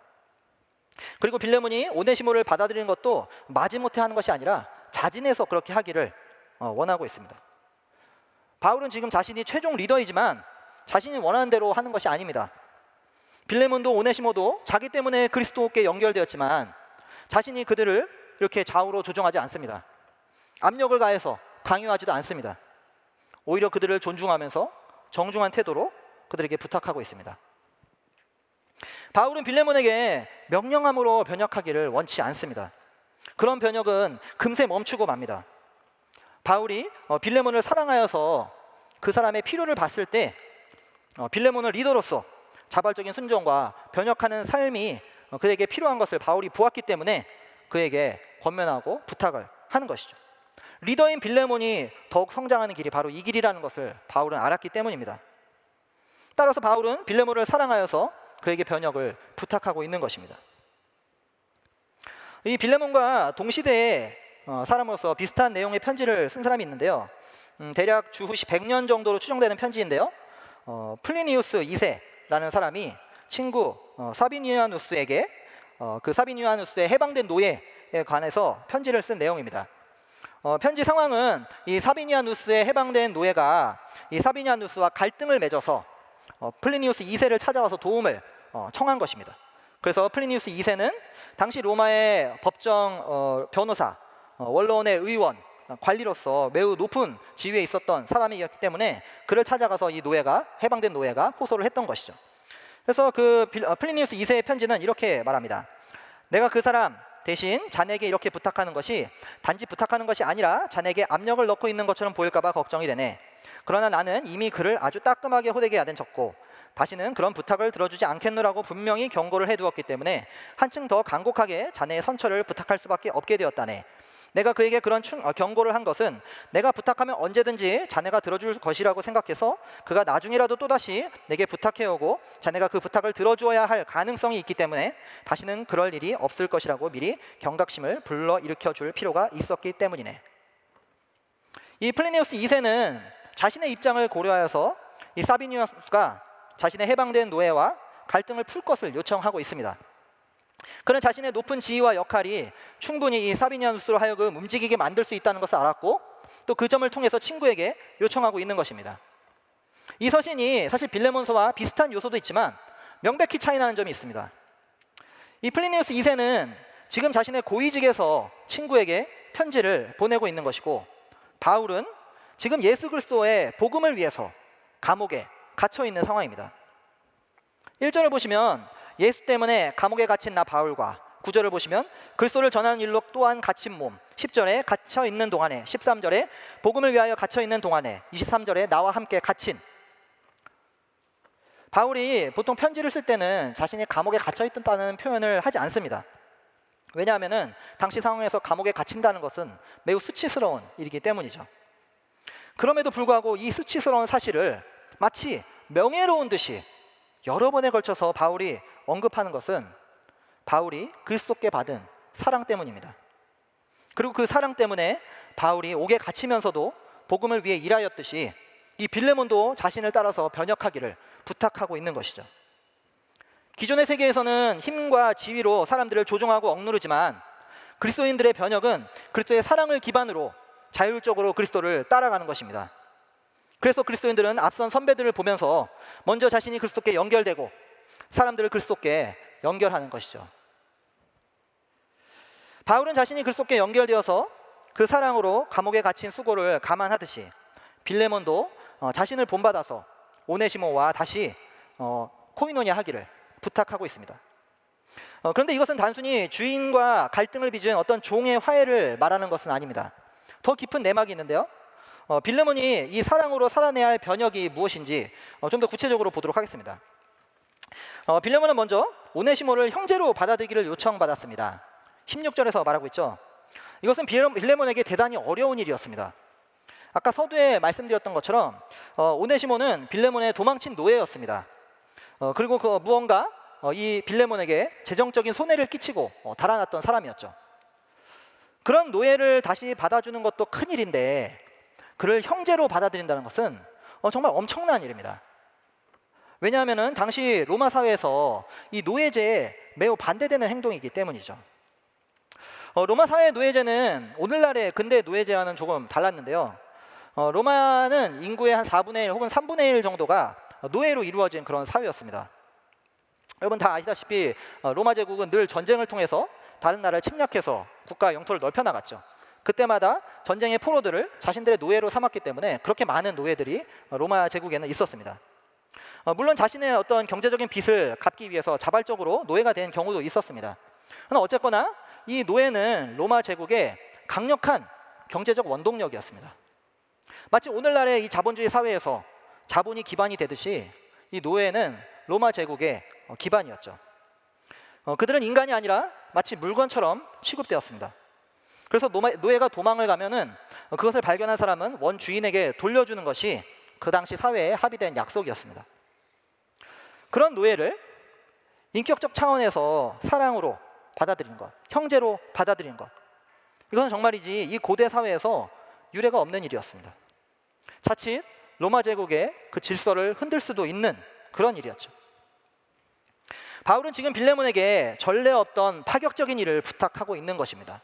그리고 빌레몬이 오네시모를 받아들이는 것도 마지못해 하는 것이 아니라 자진해서 그렇게 하기를 원하고 있습니다. 바울은 지금 자신이 최종 리더이지만 자신이 원하는 대로 하는 것이 아닙니다. 빌레몬도 오네시모도 자기 때문에 그리스도께 연결되었지만 자신이 그들을 이렇게 좌우로 조종하지 않습니다. 압력을 가해서 강요하지도 않습니다. 오히려 그들을 존중하면서 정중한 태도로 그들에게 부탁하고 있습니다. 바울은 빌레몬에게 명령함으로 변혁하기를 원치 않습니다. 그런 변혁은 금세 멈추고 맙니다. 바울이 빌레몬을 사랑하여서 그 사람의 필요를 봤을 때 빌레몬을 리더로서 자발적인 순종과 변혁하는 삶이 그에게 필요한 것을 바울이 보았기 때문에 그에게 권면하고 부탁을 하는 것이죠. 리더인 빌레몬이 더욱 성장하는 길이 바로 이 길이라는 것을 바울은 알았기 때문입니다. 따라서 바울은 빌레몬을 사랑하여서 그에게 변혁을 부탁하고 있는 것입니다. 이 빌레몬과 동시대의 사람으로서 비슷한 내용의 편지를 쓴 사람이 있는데요. 대략 주후 100년 정도로 추정되는 편지인데요. 플리니우스 2세라는 사람이 친구 사비니아누스에게 그 사비니아누스의 해방된 노예에 관해서 편지를 쓴 내용입니다. 편지 상황은 이 사비니아누스의 해방된 노예가 이 사비니아누스와 갈등을 맺어서 플리니우스 2세를 찾아와서 도움을 청한 것입니다. 그래서 플리니우스 2세는 당시 로마의 법정 변호사, 원로원의 의원, 관리로서 매우 높은 지위에 있었던 사람이었기 때문에 그를 찾아가서 이 노예가 해방된 노예가 호소를 했던 것이죠. 그래서 그 플리니우스 2세의 편지는 이렇게 말합니다. 내가 그 사람 대신 자네에게 이렇게 부탁하는 것이 단지 부탁하는 것이 아니라 자네에게 압력을 넣고 있는 것처럼 보일까 봐 걱정이 되네. 그러나 나는 이미 그를 아주 따끔하게 호되게 야단쳤고 다시는 그런 부탁을 들어주지 않겠노라고 분명히 경고를 해두었기 때문에 한층 더 간곡하게 자네의 선처를 부탁할 수밖에 없게 되었다네. 내가 그에게 그런 경고를 한 것은 내가 부탁하면 언제든지 자네가 들어줄 것이라고 생각해서 그가 나중이라도 또다시 내게 부탁해오고 자네가 그 부탁을 들어주어야 할 가능성이 있기 때문에 다시는 그럴 일이 없을 것이라고 미리 경각심을 불러일으켜줄 필요가 있었기 때문이네. 이 플리니우스 2세는 자신의 입장을 고려하여서 이 사비니아누스가 자신의 해방된 노예와 갈등을 풀 것을 요청하고 있습니다. 그는 자신의 높은 지위와 역할이 충분히 이 사비니아누스로 하여금 움직이게 만들 수 있다는 것을 알았고 또 그 점을 통해서 친구에게 요청하고 있는 것입니다. 이 서신이 사실 빌레몬서와 비슷한 요소도 있지만 명백히 차이나는 점이 있습니다. 이 플리니우스 2세는 지금 자신의 고위직에서 친구에게 편지를 보내고 있는 것이고 바울은 지금 예수 그리스도의 복음을 위해서 감옥에 갇혀 있는 상황입니다. 1절을 보시면 예수 때문에 감옥에 갇힌 나 바울과 9절을 보시면 그리스도를 전하는 일로 또한 갇힌 몸 10절에 갇혀 있는 동안에 13절에 복음을 위하여 갇혀 있는 동안에 23절에 나와 함께 갇힌. 바울이 보통 편지를 쓸 때는 자신이 감옥에 갇혀 있다는 표현을 하지 않습니다. 왜냐하면 당시 상황에서 감옥에 갇힌다는 것은 매우 수치스러운 일이기 때문이죠. 그럼에도 불구하고 이 수치스러운 사실을 마치 명예로운 듯이 여러 번에 걸쳐서 바울이 언급하는 것은 바울이 그리스도께 받은 사랑 때문입니다. 그리고 그 사랑 때문에 바울이 옥에 갇히면서도 복음을 위해 일하였듯이 이 빌레몬도 자신을 따라서 변혁하기를 부탁하고 있는 것이죠. 기존의 세계에서는 힘과 지위로 사람들을 조종하고 억누르지만 그리스도인들의 변혁은 그리스도의 사랑을 기반으로 자율적으로 그리스도를 따라가는 것입니다. 그래서 그리스도인들은 앞선 선배들을 보면서 먼저 자신이 그리스도께 연결되고 사람들을 그리스도께 연결하는 것이죠. 바울은 자신이 그리스도께 연결되어서 그 사랑으로 감옥에 갇힌 수고를 감안하듯이 빌레몬도 자신을 본받아서 오네시모와 다시 코이노냐 하기를 부탁하고 있습니다. 그런데 이것은 단순히 주인과 갈등을 빚은 어떤 종의 화해를 말하는 것은 아닙니다. 더 깊은 내막이 있는데요. 빌레몬이 이 사랑으로 살아내야 할 변혁이 무엇인지 좀 더 구체적으로 보도록 하겠습니다. 빌레몬은 먼저 오네시모를 형제로 받아들이기를 요청받았습니다. 16절에서 말하고 있죠. 이것은 빌레몬에게 대단히 어려운 일이었습니다. 아까 서두에 말씀드렸던 것처럼 오네시모는 빌레몬의 도망친 노예였습니다. 그리고 그 무언가 이 빌레몬에게 재정적인 손해를 끼치고 달아났던 사람이었죠. 그런 노예를 다시 받아주는 것도 큰일인데 그를 형제로 받아들인다는 것은 정말 엄청난 일입니다. 왜냐하면 당시 로마 사회에서 이 노예제에 매우 반대되는 행동이기 때문이죠. 로마 사회의 노예제는 오늘날의 근대 노예제와는 조금 달랐는데요. 로마는 인구의 한 4분의 1 혹은 3분의 1 정도가 노예로 이루어진 그런 사회였습니다. 여러분 다 아시다시피 로마 제국은 늘 전쟁을 통해서 다른 나라를 침략해서 국가 영토를 넓혀나갔죠. 그때마다 전쟁의 포로들을 자신들의 노예로 삼았기 때문에 그렇게 많은 노예들이 로마 제국에는 있었습니다. 물론 자신의 어떤 경제적인 빚을 갚기 위해서 자발적으로 노예가 된 경우도 있었습니다. 그러나 어쨌거나 이 노예는 로마 제국의 강력한 경제적 원동력이었습니다. 마치 오늘날의 이 자본주의 사회에서 자본이 기반이 되듯이 이 노예는 로마 제국의 기반이었죠. 그들은 인간이 아니라 마치 물건처럼 취급되었습니다. 그래서 노예가 도망을 가면은 그것을 발견한 사람은 원주인에게 돌려주는 것이 그 당시 사회에 합의된 약속이었습니다. 그런 노예를 인격적 차원에서 사랑으로 받아들이는 것, 형제로 받아들이는 것, 이것은 정말이지 이 고대 사회에서 유례가 없는 일이었습니다. 자칫 로마 제국의 그 질서를 흔들 수도 있는 그런 일이었죠. 바울은 지금 빌레몬에게 전례 없던 파격적인 일을 부탁하고 있는 것입니다.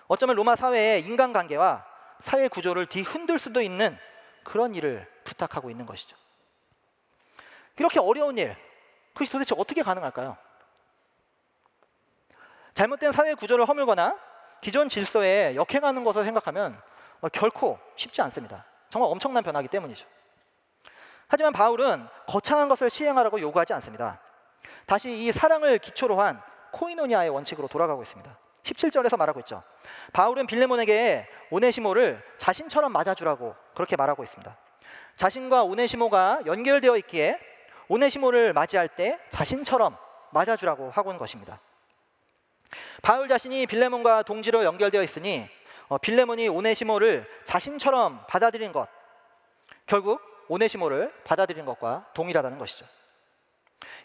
어쩌면 로마 사회의 인간관계와 사회 구조를 뒤흔들 수도 있는 그런 일을 부탁하고 있는 것이죠. 이렇게 어려운 일, 그것이 도대체 어떻게 가능할까요? 잘못된 사회 구조를 허물거나 기존 질서에 역행하는 것을 생각하면 결코 쉽지 않습니다. 정말 엄청난 변화이기 때문이죠. 하지만 바울은 거창한 것을 시행하라고 요구하지 않습니다. 다시 이 사랑을 기초로 한 코이노니아의 원칙으로 돌아가고 있습니다. 17절에서 말하고 있죠. 바울은 빌레몬에게 오네시모를 자신처럼 맞아주라고 그렇게 말하고 있습니다. 자신과 오네시모가 연결되어 있기에 오네시모를 맞이할 때 자신처럼 맞아주라고 하고 있는 것입니다. 바울 자신이 빌레몬과 동지로 연결되어 있으니 빌레몬이 오네시모를 자신처럼 받아들인 것, 결국 오네시모를 받아들인 것과 동일하다는 것이죠.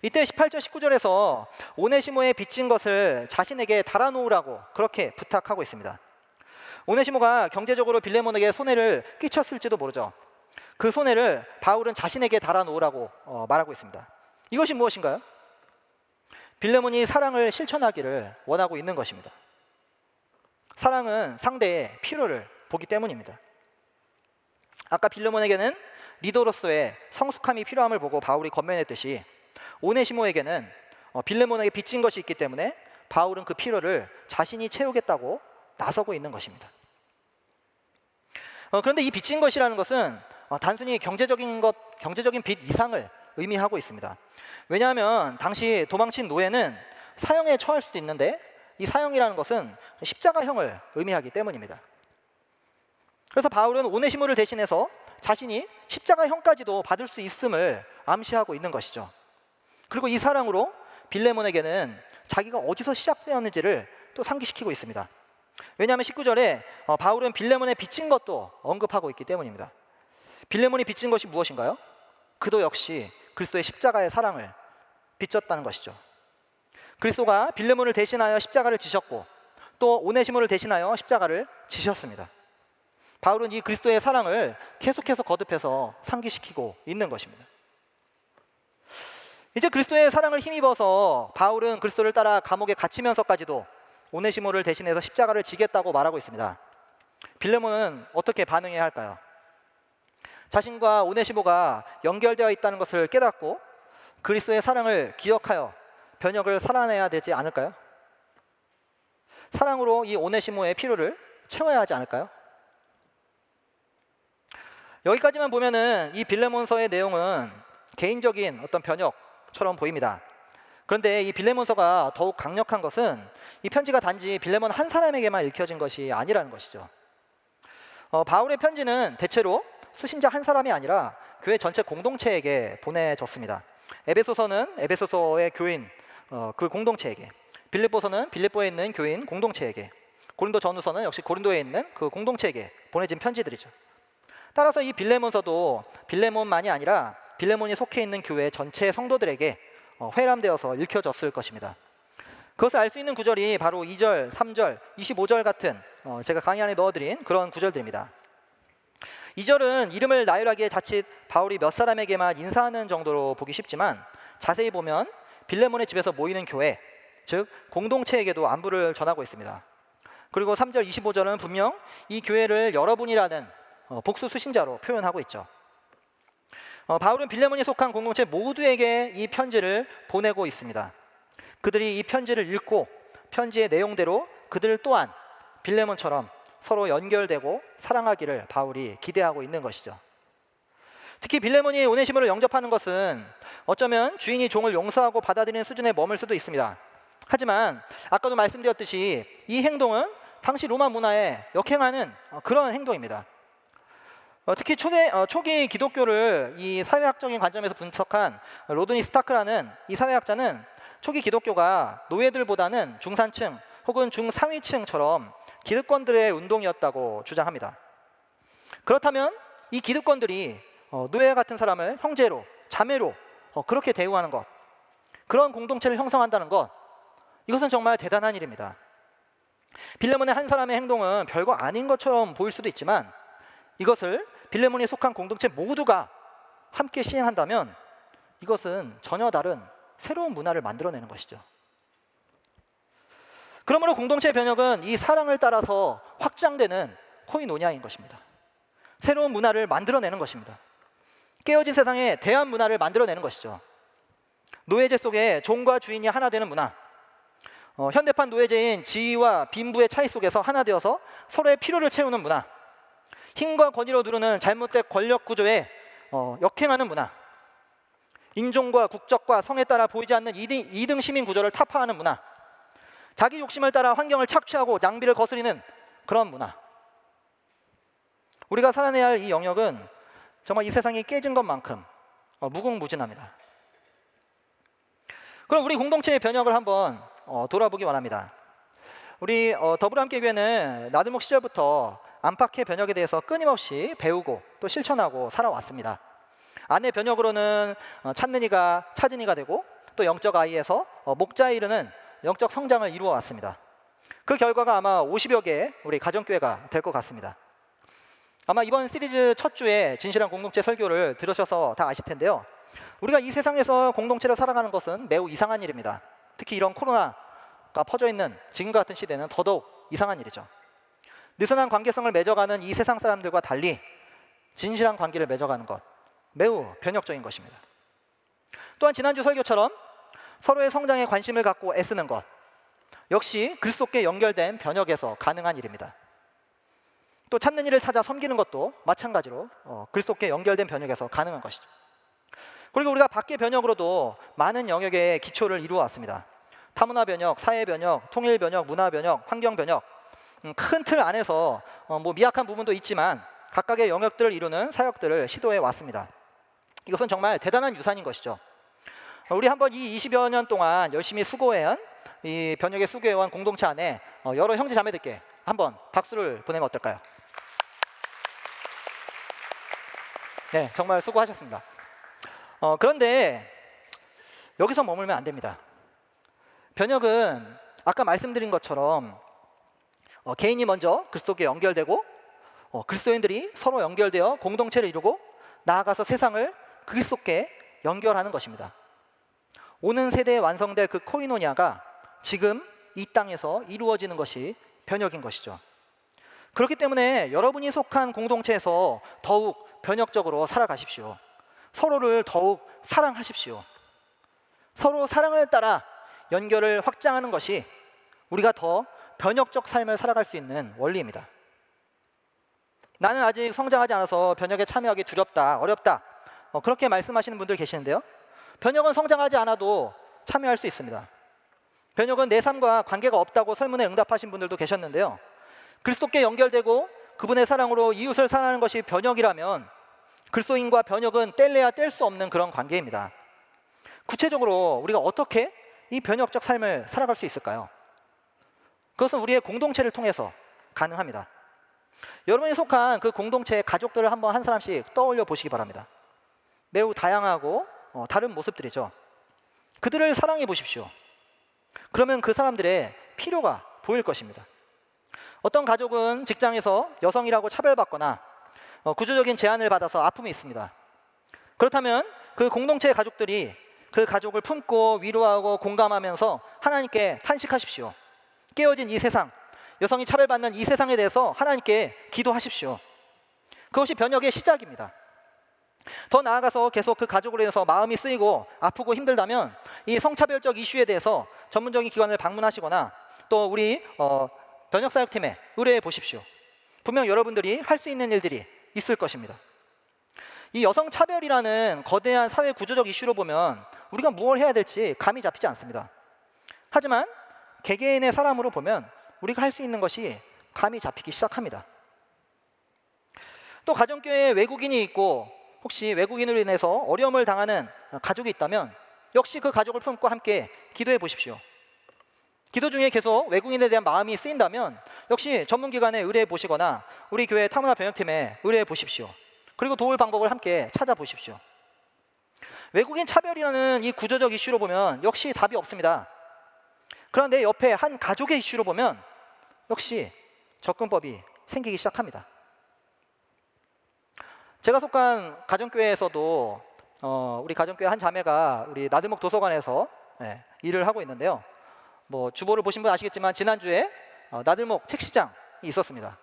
이때 18절 19절에서 오네시모의 빚진 것을 자신에게 달아놓으라고 그렇게 부탁하고 있습니다. 오네시모가 경제적으로 빌레몬에게 손해를 끼쳤을지도 모르죠. 그 손해를 바울은 자신에게 달아놓으라고 말하고 있습니다. 이것이 무엇인가요? 빌레몬이 사랑을 실천하기를 원하고 있는 것입니다. 사랑은 상대의 필요를 보기 때문입니다. 아까 빌레몬에게는 리더로서의 성숙함이 필요함을 보고 바울이 권면했듯이 오네시모에게는 빌레몬에게 빚진 것이 있기 때문에 바울은 그 필요를 자신이 채우겠다고 나서고 있는 것입니다. 그런데 이 빚진 것이라는 것은 단순히 경제적인 빚 이상을 의미하고 있습니다. 왜냐하면 당시 도망친 노예는 사형에 처할 수도 있는데 이 사형이라는 것은 십자가형을 의미하기 때문입니다. 그래서 바울은 오네시모를 대신해서 자신이 십자가형까지도 받을 수 있음을 암시하고 있는 것이죠. 그리고 이 사랑으로 빌레몬에게는 자기가 어디서 시작되었는지를 또 상기시키고 있습니다. 왜냐하면 19절에 바울은 빌레몬의 빚진 것도 언급하고 있기 때문입니다. 빌레몬이 빚진 것이 무엇인가요? 그도 역시 그리스도의 십자가의 사랑을 빚졌다는 것이죠. 그리스도가 빌레몬을 대신하여 십자가를 지셨고 또 오네시모를 대신하여 십자가를 지셨습니다. 바울은 이 그리스도의 사랑을 계속해서 거듭해서 상기시키고 있는 것입니다. 이제 그리스도의 사랑을 힘입어서 바울은 그리스도를 따라 감옥에 갇히면서까지도 오네시모를 대신해서 십자가를 지겠다고 말하고 있습니다. 빌레몬은 어떻게 반응해야 할까요? 자신과 오네시모가 연결되어 있다는 것을 깨닫고 그리스도의 사랑을 기억하여 변혁을 살아내야 되지 않을까요? 사랑으로 이 오네시모의 필요를 채워야 하지 않을까요? 여기까지만 보면은 이 빌레몬서의 내용은 개인적인 어떤 변혁처럼 보입니다. 그런데 이 빌레몬서가 더욱 강력한 것은 이 편지가 단지 빌레몬 한 사람에게만 읽혀진 것이 아니라는 것이죠. 바울의 편지는 대체로 수신자 한 사람이 아니라 교회 전체 공동체에게 보내졌습니다. 에베소서는 에베소서의 교인 그 공동체에게, 빌립보서는 빌립보에 있는 교인 공동체에게, 고린도 전후서는 역시 고린도에 있는 그 공동체에게 보내진 편지들이죠. 따라서 이 빌레몬서도 빌레몬만이 아니라 빌레몬이 속해 있는 교회 전체 성도들에게 회람되어서 읽혀졌을 것입니다. 그것을 알 수 있는 구절이 바로 2절, 3절, 25절 같은 제가 강의 안에 넣어드린 그런 구절들입니다. 2절은 이름을 나열하기에 자칫 바울이 몇 사람에게만 인사하는 정도로 보기 쉽지만 자세히 보면 빌레몬의 집에서 모이는 교회, 즉 공동체에게도 안부를 전하고 있습니다. 그리고 3절, 25절은 분명 이 교회를 여러분이라는 복수 수신자로 표현하고 있죠. 바울은 빌레몬이 속한 공동체 모두에게 이 편지를 보내고 있습니다. 그들이 이 편지를 읽고 편지의 내용대로 그들 또한 빌레몬처럼 서로 연결되고 사랑하기를 바울이 기대하고 있는 것이죠. 특히 빌레몬이 오네시모를 영접하는 것은 어쩌면 주인이 종을 용서하고 받아들이는 수준에 머물 수도 있습니다. 하지만 아까도 말씀드렸듯이 이 행동은 당시 로마 문화에 역행하는 그런 행동입니다. 특히 초기 기독교를 이 사회학적인 관점에서 분석한 로드니 스타크라는 이 사회학자는 초기 기독교가 노예들보다는 중산층 혹은 중상위층처럼 기득권들의 운동이었다고 주장합니다. 그렇다면 이 기득권들이 노예 같은 사람을 형제로, 자매로 그렇게 대우하는 것, 그런 공동체를 형성한다는 것, 이것은 정말 대단한 일입니다. 빌레몬의 한 사람의 행동은 별거 아닌 것처럼 보일 수도 있지만 이것을 빌레몬이 속한 공동체 모두가 함께 시행한다면 이것은 전혀 다른 새로운 문화를 만들어내는 것이죠. 그러므로 공동체의 변혁은 이 사랑을 따라서 확장되는 코이노니아인 것입니다. 새로운 문화를 만들어내는 것입니다. 깨어진 세상에 대한 문화를 만들어내는 것이죠. 노예제 속에 종과 주인이 하나 되는 문화, 현대판 노예제인 지위와 빈부의 차이 속에서 하나 되어서 서로의 필요를 채우는 문화, 힘과 권위로 누르는 잘못된 권력 구조에 역행하는 문화, 인종과 국적과 성에 따라 보이지 않는 2등 시민 구조를 타파하는 문화, 자기 욕심을 따라 환경을 착취하고 낭비를 거스리는 그런 문화. 우리가 살아내야 할 이 영역은 정말 이 세상이 깨진 것만큼 무궁무진합니다. 그럼 우리 공동체의 변혁을 한번 돌아보기 원합니다. 우리 더불어함께교회는 나들목 시절부터 안팎의 변혁에 대해서 끊임없이 배우고 또 실천하고 살아왔습니다. 안의 변혁으로는 찾는 이가 찾은 이가 되고 또 영적 아이에서 목자에 이르는 영적 성장을 이루어 왔습니다. 그 결과가 아마 50여 개의 우리 가정교회가 될 것 같습니다. 아마 이번 시리즈 첫 주에 진실한 공동체 설교를 들으셔서 다 아실 텐데요. 우리가 이 세상에서 공동체를 살아가는 것은 매우 이상한 일입니다. 특히 이런 코로나가 퍼져 있는 지금과 같은 시대는 더더욱 이상한 일이죠. 느슨한 관계성을 맺어가는 이 세상 사람들과 달리 진실한 관계를 맺어가는 것, 매우 변혁적인 것입니다. 또한 지난주 설교처럼 서로의 성장에 관심을 갖고 애쓰는 것, 역시 그리스도께 연결된 변혁에서 가능한 일입니다. 또 찾는 일을 찾아 섬기는 것도 마찬가지로 그리스도께 연결된 변혁에서 가능한 것이죠. 그리고 우리가 밖의 변혁으로도 많은 영역의 기초를 이루어 왔습니다. 타문화 변혁, 사회 변혁, 통일 변혁, 문화 변혁, 환경 변혁, 큰 틀 안에서 미약한 부분도 있지만 각각의 영역들을 이루는 사역들을 시도해 왔습니다. 이것은 정말 대단한 유산인 것이죠. 우리 한번 이 20여 년 동안 열심히 수고해온 이 변혁에 수고해온 공동체 안에 여러 형제 자매들께 한번 박수를 보내면 어떨까요? 네, 정말 수고하셨습니다. 그런데 여기서 머물면 안 됩니다. 변혁은 아까 말씀드린 것처럼 개인이 먼저 그리스도께 연결되고 그리스도인들이 서로 연결되어 공동체를 이루고 나아가서 세상을 그리스도께 연결하는 것입니다. 오는 세대에 완성될 그 코이노니아가 지금 이 땅에서 이루어지는 것이 변혁인 것이죠. 그렇기 때문에 여러분이 속한 공동체에서 더욱 변혁적으로 살아가십시오. 서로를 더욱 사랑하십시오. 서로 사랑을 따라 연결을 확장하는 것이 우리가 더 변혁적 삶을 살아갈 수 있는 원리입니다. 나는 아직 성장하지 않아서 변혁에 참여하기 두렵다, 어렵다, 그렇게 말씀하시는 분들 계시는데요. 변혁은 성장하지 않아도 참여할 수 있습니다. 변혁은 내 삶과 관계가 없다고 설문에 응답하신 분들도 계셨는데요. 그리스도께 연결되고 그분의 사랑으로 이웃을 사랑하는 것이 변혁이라면 그리스도인과 변혁은 뗄래야 뗄 수 없는 그런 관계입니다. 구체적으로 우리가 어떻게 이 변혁적 삶을 살아갈 수 있을까요? 그것은 우리의 공동체를 통해서 가능합니다. 여러분이 속한 그 공동체의 가족들을 한번 한 사람씩 떠올려 보시기 바랍니다. 매우 다양하고 다른 모습들이죠. 그들을 사랑해 보십시오. 그러면 그 사람들의 필요가 보일 것입니다. 어떤 가족은 직장에서 여성이라고 차별받거나 구조적인 제한을 받아서 아픔이 있습니다. 그렇다면 그 공동체의 가족들이 그 가족을 품고 위로하고 공감하면서 하나님께 탄식하십시오. 깨어진 이 세상, 여성이 차별받는 이 세상에 대해서 하나님께 기도하십시오. 그것이 변혁의 시작입니다. 더 나아가서 계속 그 가족으로 인해서 마음이 쓰이고 아프고 힘들다면 이 성차별적 이슈에 대해서 전문적인 기관을 방문하시거나 또 우리 변혁사역팀에 의뢰해 보십시오. 분명 여러분들이 할 수 있는 일들이 있을 것입니다. 이 여성차별이라는 거대한 사회 구조적 이슈로 보면 우리가 무엇을 해야 될지 감이 잡히지 않습니다. 하지만 개개인의 사람으로 보면 우리가 할 수 있는 것이 감이 잡히기 시작합니다. 또 가정교회에 외국인이 있고 혹시 외국인으로 인해서 어려움을 당하는 가족이 있다면 역시 그 가족을 품고 함께 기도해 보십시오. 기도 중에 계속 외국인에 대한 마음이 쓰인다면 역시 전문기관에 의뢰해 보시거나 우리 교회 타문화 변혁팀에 의뢰해 보십시오. 그리고 도울 방법을 함께 찾아보십시오. 외국인 차별이라는 이 구조적 이슈로 보면 역시 답이 없습니다. 그런데 옆에 한 가족의 이슈로 보면 역시 접근법이 생기기 시작합니다. 제가 속한 가정교회에서도 우리 가정교회 한 자매가 우리 나들목 도서관에서 일을 하고 있는데요. 뭐 주보를 보신 분 아시겠지만 지난주에 나들목 책시장이 있었습니다.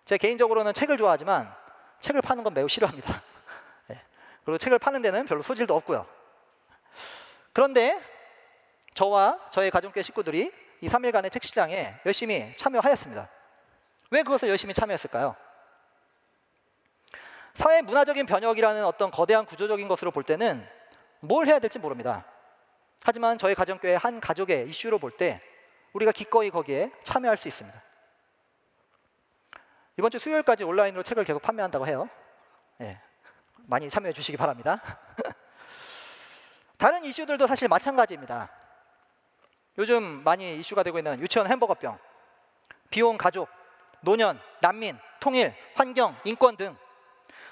제가 개인적으로는 책을 좋아하지만 책을 파는 건 매우 싫어합니다. 그리고 책을 파는 데는 별로 소질도 없고요. 그런데 저와 저희 가정교회 식구들이 이 3일간의 책시장에 열심히 참여하였습니다. 왜 그것을 열심히 참여했을까요? 사회 문화적인 변혁이라는 어떤 거대한 구조적인 것으로 볼 때는 뭘 해야 될지 모릅니다. 하지만 저희 가정교회 한 가족의 이슈로 볼 때 우리가 기꺼이 거기에 참여할 수 있습니다. 이번 주 수요일까지 온라인으로 책을 계속 판매한다고 해요. 많이 참여해 주시기 바랍니다. 다른 이슈들도 사실 마찬가지입니다. 요즘 많이 이슈가 되고 있는 유치원 햄버거병, 비혼 가족, 노년, 난민, 통일, 환경, 인권 등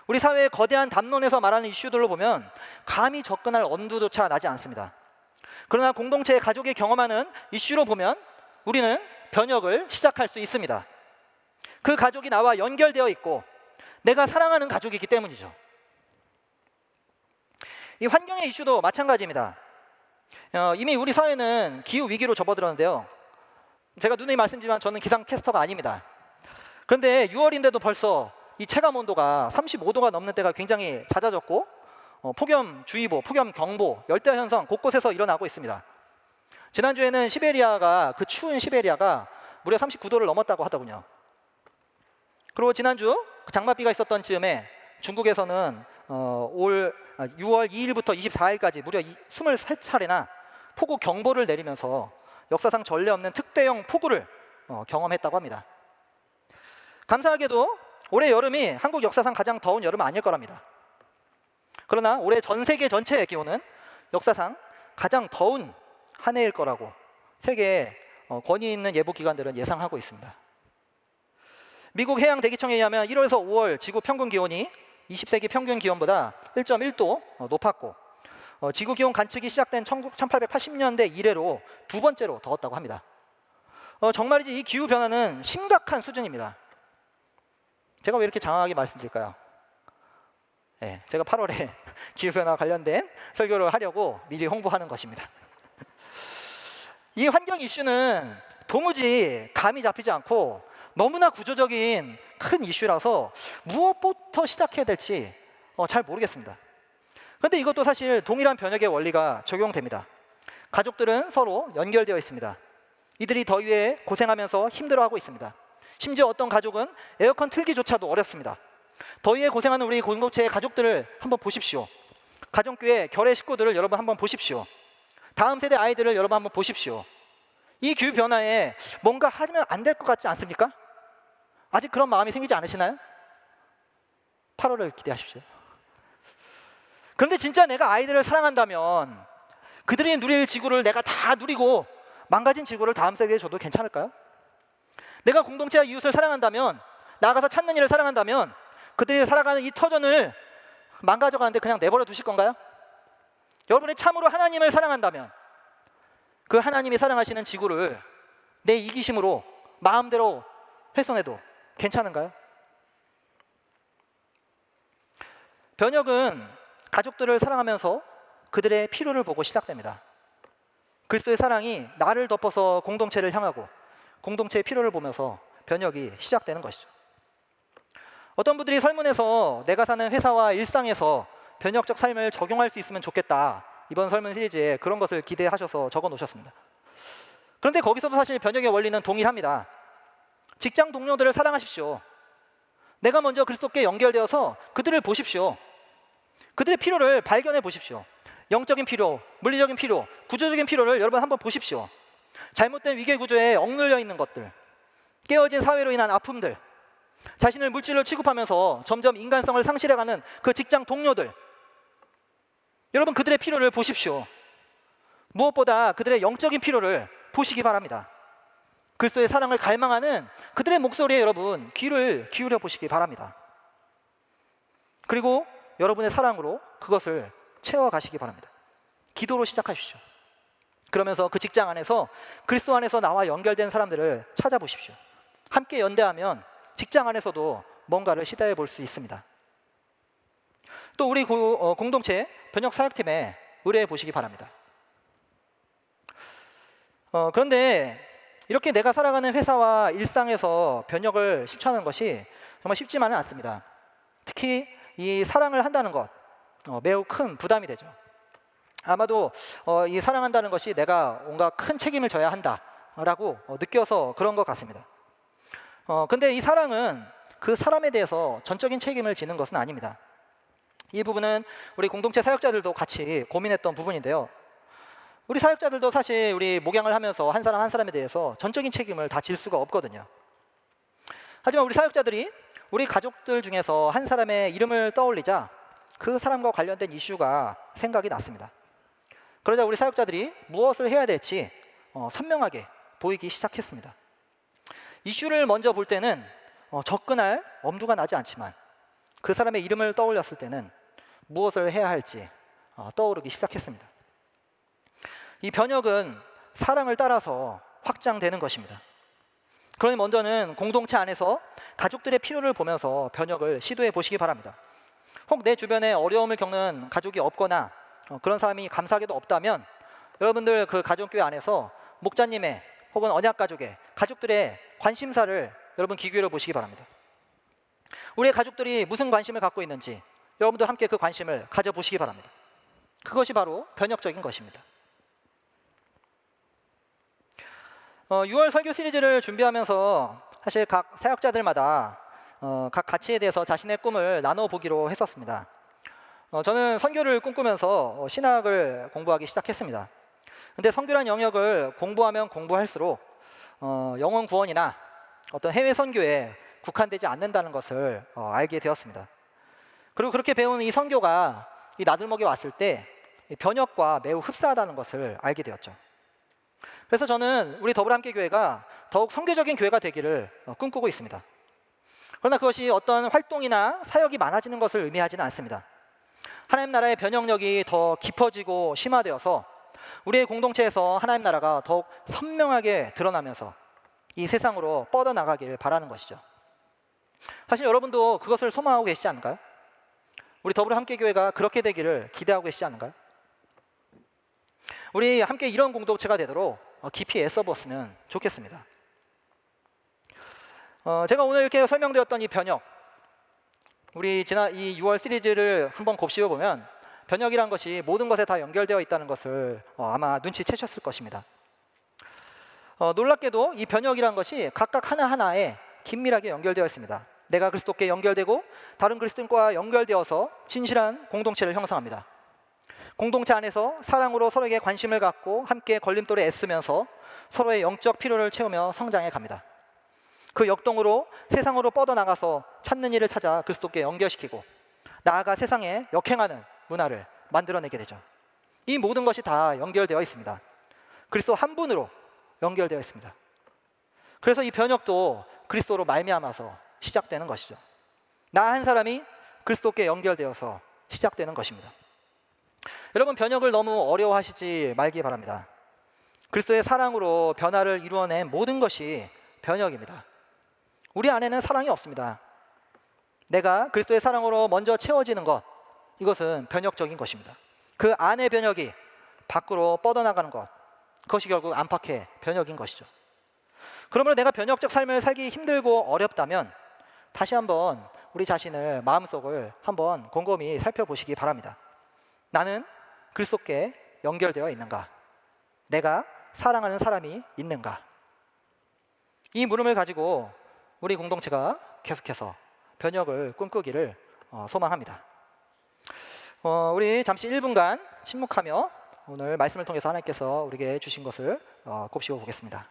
우리 사회의 거대한 담론에서 말하는 이슈들로 보면 감히 접근할 엄두조차 나지 않습니다. 그러나 공동체의 가족이 경험하는 이슈로 보면 우리는 변혁을 시작할 수 있습니다. 그 가족이 나와 연결되어 있고 내가 사랑하는 가족이기 때문이죠. 이 환경의 이슈도 마찬가지입니다. 이미 우리 사회는 기후 위기로 접어들었는데요. 제가 누누이 말씀드리지만 저는 기상캐스터가 아닙니다. 그런데 6월인데도 벌써 이 체감 온도가 35도가 넘는 때가 굉장히 잦아졌고 폭염주의보, 폭염경보, 열대현상 곳곳에서 일어나고 있습니다. 지난주에는 시베리아가 그 추운 시베리아가 무려 39도를 넘었다고 하더군요. 그리고 지난주 장맛비가 있었던 즈음에 중국에서는 올 6월 2일부터 24일까지 무려 23차례나 폭우 경보를 내리면서 역사상 전례 없는 특대형 폭우를 경험했다고 합니다. 감사하게도 올해 여름이 한국 역사상 가장 더운 여름은 아닐 거랍니다. 그러나 올해 전 세계 전체의 기온은 역사상 가장 더운 한 해일 거라고 세계 권위 있는 예보 기관들은 예상하고 있습니다. 미국 해양대기청에 의하면 1월에서 5월 지구 평균 기온이 20세기 평균 기온보다 1.1도 높았고 지구 기온 관측이 시작된 1880년대 이래로 두 번째로 더웠다고 합니다. 정말이지 이 기후 변화는 심각한 수준입니다. 제가 왜 이렇게 장황하게 말씀드릴까요? 제가 8월에 기후변화와 관련된 설교를 하려고 미리 홍보하는 것입니다. 이 환경 이슈는 도무지 감이 잡히지 않고 너무나 구조적인 큰 이슈라서 무엇부터 시작해야 될지 잘 모르겠습니다. 그런데 이것도 사실 동일한 변혁의 원리가 적용됩니다. 가족들은 서로 연결되어 있습니다. 이들이 더위에 고생하면서 힘들어하고 있습니다. 심지어 어떤 가족은 에어컨 틀기조차도 어렵습니다. 더위에 고생하는 우리 공동체의 가족들을 한번 보십시오. 가정교회 결의 식구들을 여러분 한번 보십시오. 다음 세대 아이들을 여러분 한번 보십시오. 이 교육 변화에 뭔가 하면 안 될 것 같지 않습니까? 아직 그런 마음이 생기지 않으시나요? 8월을 기대하십시오. 그런데 진짜 내가 아이들을 사랑한다면 그들이 누릴 지구를 내가 다 누리고 망가진 지구를 다음 세대에 줘도 괜찮을까요? 내가 공동체와 이웃을 사랑한다면, 나아가서 찾는 일을 사랑한다면 그들이 살아가는 이 터전을 망가져가는데 그냥 내버려 두실 건가요? 여러분이 참으로 하나님을 사랑한다면 그 하나님이 사랑하시는 지구를 내 이기심으로 마음대로 훼손해도 괜찮은가요? 변혁은 가족들을 사랑하면서 그들의 필요를 보고 시작됩니다. 그리스도의 사랑이 나를 덮어서 공동체를 향하고 공동체의 필요를 보면서 변혁이 시작되는 것이죠. 어떤 분들이 설문에서 내가 사는 회사와 일상에서 변혁적 삶을 적용할 수 있으면 좋겠다, 이번 설문 시리즈에 그런 것을 기대하셔서 적어 놓으셨습니다. 그런데 거기서도 사실 변혁의 원리는 동일합니다. 직장 동료들을 사랑하십시오. 내가 먼저 그리스도께 연결되어서 그들을 보십시오. 그들의 필요를 발견해 보십시오. 영적인 필요, 물리적인 필요, 구조적인 필요를 여러분 한번 보십시오. 잘못된 위계 구조에 억눌려 있는 것들, 깨어진 사회로 인한 아픔들, 자신을 물질로 취급하면서 점점 인간성을 상실해가는 그 직장 동료들, 여러분 그들의 필요를 보십시오. 무엇보다 그들의 영적인 필요를 보시기 바랍니다. 그리스도의 사랑을 갈망하는 그들의 목소리에 여러분 귀를 기울여 보시기 바랍니다. 그리고 여러분의 사랑으로 그것을 채워가시기 바랍니다. 기도로 시작하십시오. 그러면서 그 직장 안에서 그리스도 안에서 나와 연결된 사람들을 찾아보십시오. 함께 연대하면 직장 안에서도 뭔가를 시도해 볼 수 있습니다. 또 우리 공동체 변혁 사역팀에 의뢰해 보시기 바랍니다. 그런데 이렇게 내가 살아가는 회사와 일상에서 변혁을 실천하는 것이 정말 쉽지만은 않습니다. 특히 이 사랑을 한다는 것, 매우 큰 부담이 되죠. 아마도 이 사랑한다는 것이 내가 뭔가 큰 책임을 져야 한다라고 느껴서 그런 것 같습니다. 근데 이 사랑은 그 사람에 대해서 전적인 책임을 지는 것은 아닙니다. 이 부분은 우리 공동체 사역자들도 같이 고민했던 부분인데요. 우리 사역자들도 사실 우리 목양을 하면서 한 사람 한 사람에 대해서 전적인 책임을 다 질 수가 없거든요. 하지만 우리 사역자들이 우리 가족들 중에서 한 사람의 이름을 떠올리자 그 사람과 관련된 이슈가 생각이 났습니다. 그러자 우리 사역자들이 무엇을 해야 될지 선명하게 보이기 시작했습니다. 이슈를 먼저 볼 때는 접근할 엄두가 나지 않지만 그 사람의 이름을 떠올렸을 때는 무엇을 해야 할지 떠오르기 시작했습니다. 이 변혁은 사랑을 따라서 확장되는 것입니다. 그러니 먼저는 공동체 안에서 가족들의 필요를 보면서 변혁을 시도해 보시기 바랍니다. 혹 내 주변에 어려움을 겪는 가족이 없거나 그런 사람이 감사하게도 없다면 여러분들 그 가족교회 안에서 목자님의 혹은 언약가족의 가족들의 관심사를 여러분 귀 기울여 보시기 바랍니다. 우리의 가족들이 무슨 관심을 갖고 있는지 여러분들 함께 그 관심을 가져보시기 바랍니다. 그것이 바로 변혁적인 것입니다. 6월 설교 시리즈를 준비하면서 사실 각 사역자들마다 각 가치에 대해서 자신의 꿈을 나눠보기로 했었습니다. 저는 선교를 꿈꾸면서 신학을 공부하기 시작했습니다. 근데 선교란 영역을 공부하면 공부할수록 영혼 구원이나 어떤 해외 선교에 국한되지 않는다는 것을 알게 되었습니다. 그리고 그렇게 배운 이 선교가 이 나들목에 왔을 때 변혁과 매우 흡사하다는 것을 알게 되었죠. 그래서 저는 우리 더불함께 교회가 더욱 선교적인 교회가 되기를 꿈꾸고 있습니다. 그러나 그것이 어떤 활동이나 사역이 많아지는 것을 의미하지는 않습니다. 하나님 나라의 변혁력이 더 깊어지고 심화되어서 우리의 공동체에서 하나님 나라가 더욱 선명하게 드러나면서 이 세상으로 뻗어나가기를 바라는 것이죠. 사실 여러분도 그것을 소망하고 계시지 않을까요? 우리 더불함께 교회가 그렇게 되기를 기대하고 계시지 않은가요? 우리 함께 이런 공동체가 되도록 깊이 애써보았으면 좋겠습니다. 제가 오늘 이렇게 설명드렸던 이 변혁, 우리 지난 이 6월 시리즈를 한번 곱씹어 보면 변혁이란 것이 모든 것에 다 연결되어 있다는 것을 아마 눈치채셨을 것입니다. 놀랍게도 이 변혁이란 것이 각각 하나하나에 긴밀하게 연결되어 있습니다. 내가 그리스도께 연결되고 다른 그리스도인과 연결되어서 진실한 공동체를 형성합니다. 공동체 안에서 사랑으로 서로에게 관심을 갖고 함께 걸림돌에 애쓰면서 서로의 영적 필요를 채우며 성장해 갑니다. 그 역동으로 세상으로 뻗어나가서 찾는 일을 찾아 그리스도께 연결시키고 나아가 세상에 역행하는 문화를 만들어내게 되죠. 이 모든 것이 다 연결되어 있습니다. 그리스도 한 분으로 연결되어 있습니다. 그래서 이 변혁도 그리스도로 말미암아서 시작되는 것이죠. 나 한 사람이 그리스도께 연결되어서 시작되는 것입니다. 여러분, 변혁을 너무 어려워하시지 말기 바랍니다. 그리스도의 사랑으로 변화를 이루어낸 모든 것이 변혁입니다. 우리 안에는 사랑이 없습니다. 내가 그리스도의 사랑으로 먼저 채워지는 것, 이것은 변혁적인 것입니다. 그 안의 변혁이 밖으로 뻗어나가는 것, 그것이 결국 안팎의 변혁인 것이죠. 그러므로 내가 변혁적 삶을 살기 힘들고 어렵다면 다시 한번 우리 자신을, 마음속을 한번 곰곰이 살펴보시기 바랍니다. 나는 그리스도께 연결되어 있는가? 내가 사랑하는 사람이 있는가? 이 물음을 가지고 우리 공동체가 계속해서 변혁을 꿈꾸기를 소망합니다. 우리 잠시 1분간 침묵하며 오늘 말씀을 통해서 하나님께서 우리에게 주신 것을 곱씹어 보겠습니다.